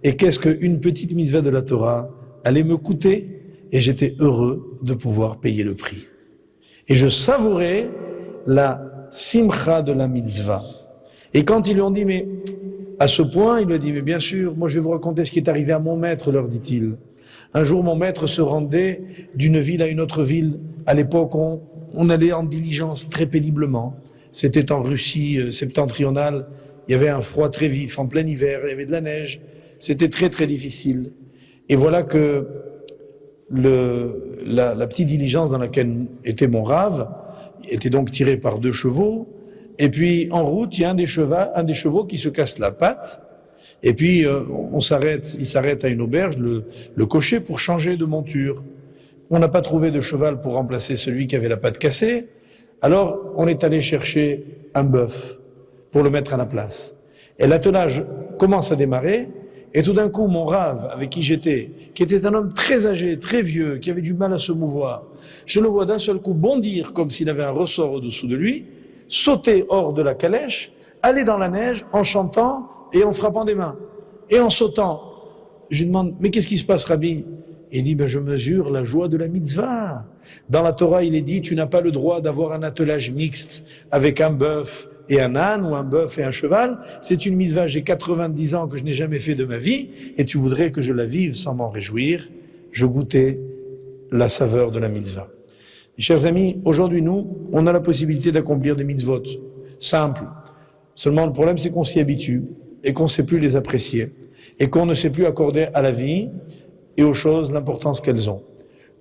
Speaker 1: Et qu'est-ce qu'une petite mitzvah de la Torah allait me coûter? Et j'étais heureux de pouvoir payer le prix. Et je savourais la simcha de la mitzvah. Et quand ils lui ont dit, mais à ce point, il lui a dit, mais bien sûr, moi je vais vous raconter ce qui est arrivé à mon maître, leur dit-il. Un jour, mon maître se rendait d'une ville à une autre ville. À l'époque, on allait en diligence très péniblement. C'était en Russie septentrionale. Il y avait un froid très vif, en plein hiver, il y avait de la neige. C'était très très difficile. Et voilà que la petite diligence dans laquelle était mon rave était donc tirée par 2 chevaux. Et puis, en route, il y a un des chevaux qui se casse la patte. Et puis, il s'arrête à une auberge, le cocher, pour changer de monture. On n'a pas trouvé de cheval pour remplacer celui qui avait la patte cassée. Alors, on est allé chercher un bœuf pour le mettre à la place. Et l'attelage commence à démarrer. Et tout d'un coup, mon rave, avec qui j'étais, qui était un homme très âgé, très vieux, qui avait du mal à se mouvoir, je le vois d'un seul coup bondir comme s'il avait un ressort au-dessous de lui, sauter hors de la calèche, aller dans la neige en chantant et en frappant des mains, et en sautant. Je lui demande, mais qu'est-ce qui se passe, Rabbi? Il dit, je mesure la joie de la mitzvah. Dans la Torah, il est dit, tu n'as pas le droit d'avoir un attelage mixte avec un bœuf et un âne, ou un bœuf et un cheval. C'est une mitzvah, j'ai 90 ans que je n'ai jamais fait de ma vie, et tu voudrais que je la vive sans m'en réjouir. Je goûtais la saveur de la mitzvah. Mes chers amis, aujourd'hui, nous, on a la possibilité d'accomplir des mitzvot simples. Seulement, le problème, c'est qu'on s'y habitue, et qu'on ne sait plus les apprécier, et qu'on ne sait plus accorder à la vie et aux choses l'importance qu'elles ont.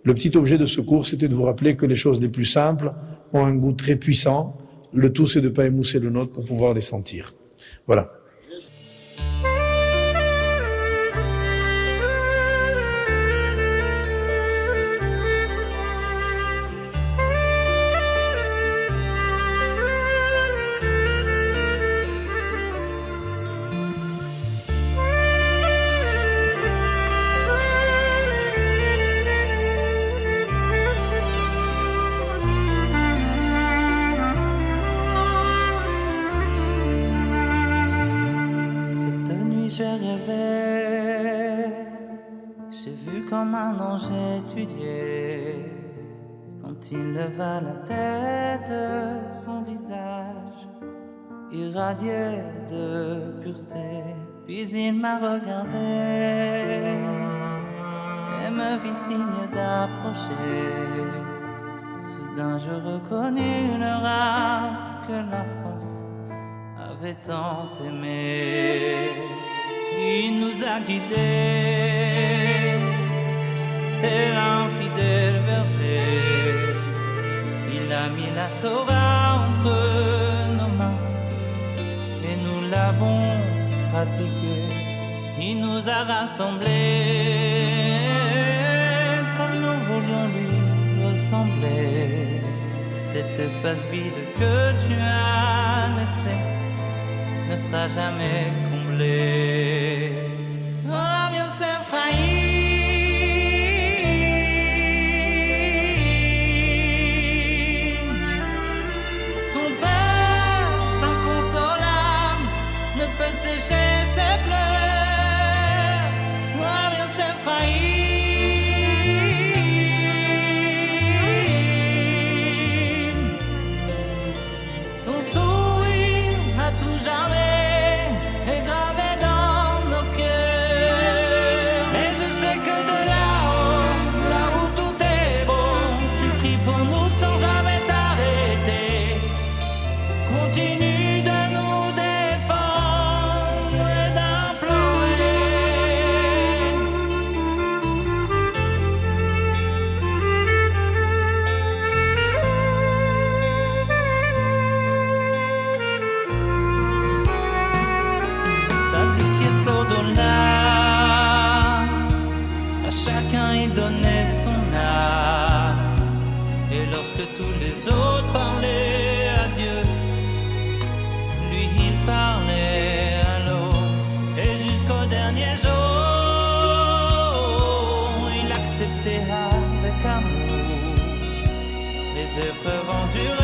Speaker 1: Le petit objet de ce cours, c'était de vous rappeler que les choses les plus simples ont un goût très puissant. Le tout, c'est de ne pas émousser le nôtre pour pouvoir les sentir. Voilà.
Speaker 2: J'ai rêvé, j'ai vu comme un ange étudié. Quand il leva la tête, son visage irradiait de pureté. Puis il m'a regardé et me fit signe d'approcher. Soudain je reconnus le rêve que la France avait tant aimé. Il nous a guidés, tel un fidèle berger. Il a mis la Torah entre nos mains et nous l'avons pratiquée. Il nous a rassemblés comme nous voulions lui ressembler. Cet espace vide que tu as laissé ne sera jamais comblé. Oh, Yosef Chaim, ton peuple inconsolable ne peut sécher ses pleurs. Oh, Yosef Chaim, ton sourire à tout jamais est gravé dans nos cœurs. Et je sais que de là-haut, là où tout est beau, tu pries pour nous sans jamais t'arrêter. Continue de nous défendre et d'implorer. À chacun il donnait son âme. Et lorsque tous les autres parlaient à Dieu, lui il parlait à l'autre. Et jusqu'au dernier jour, il acceptait avec amour les épreuves endurées.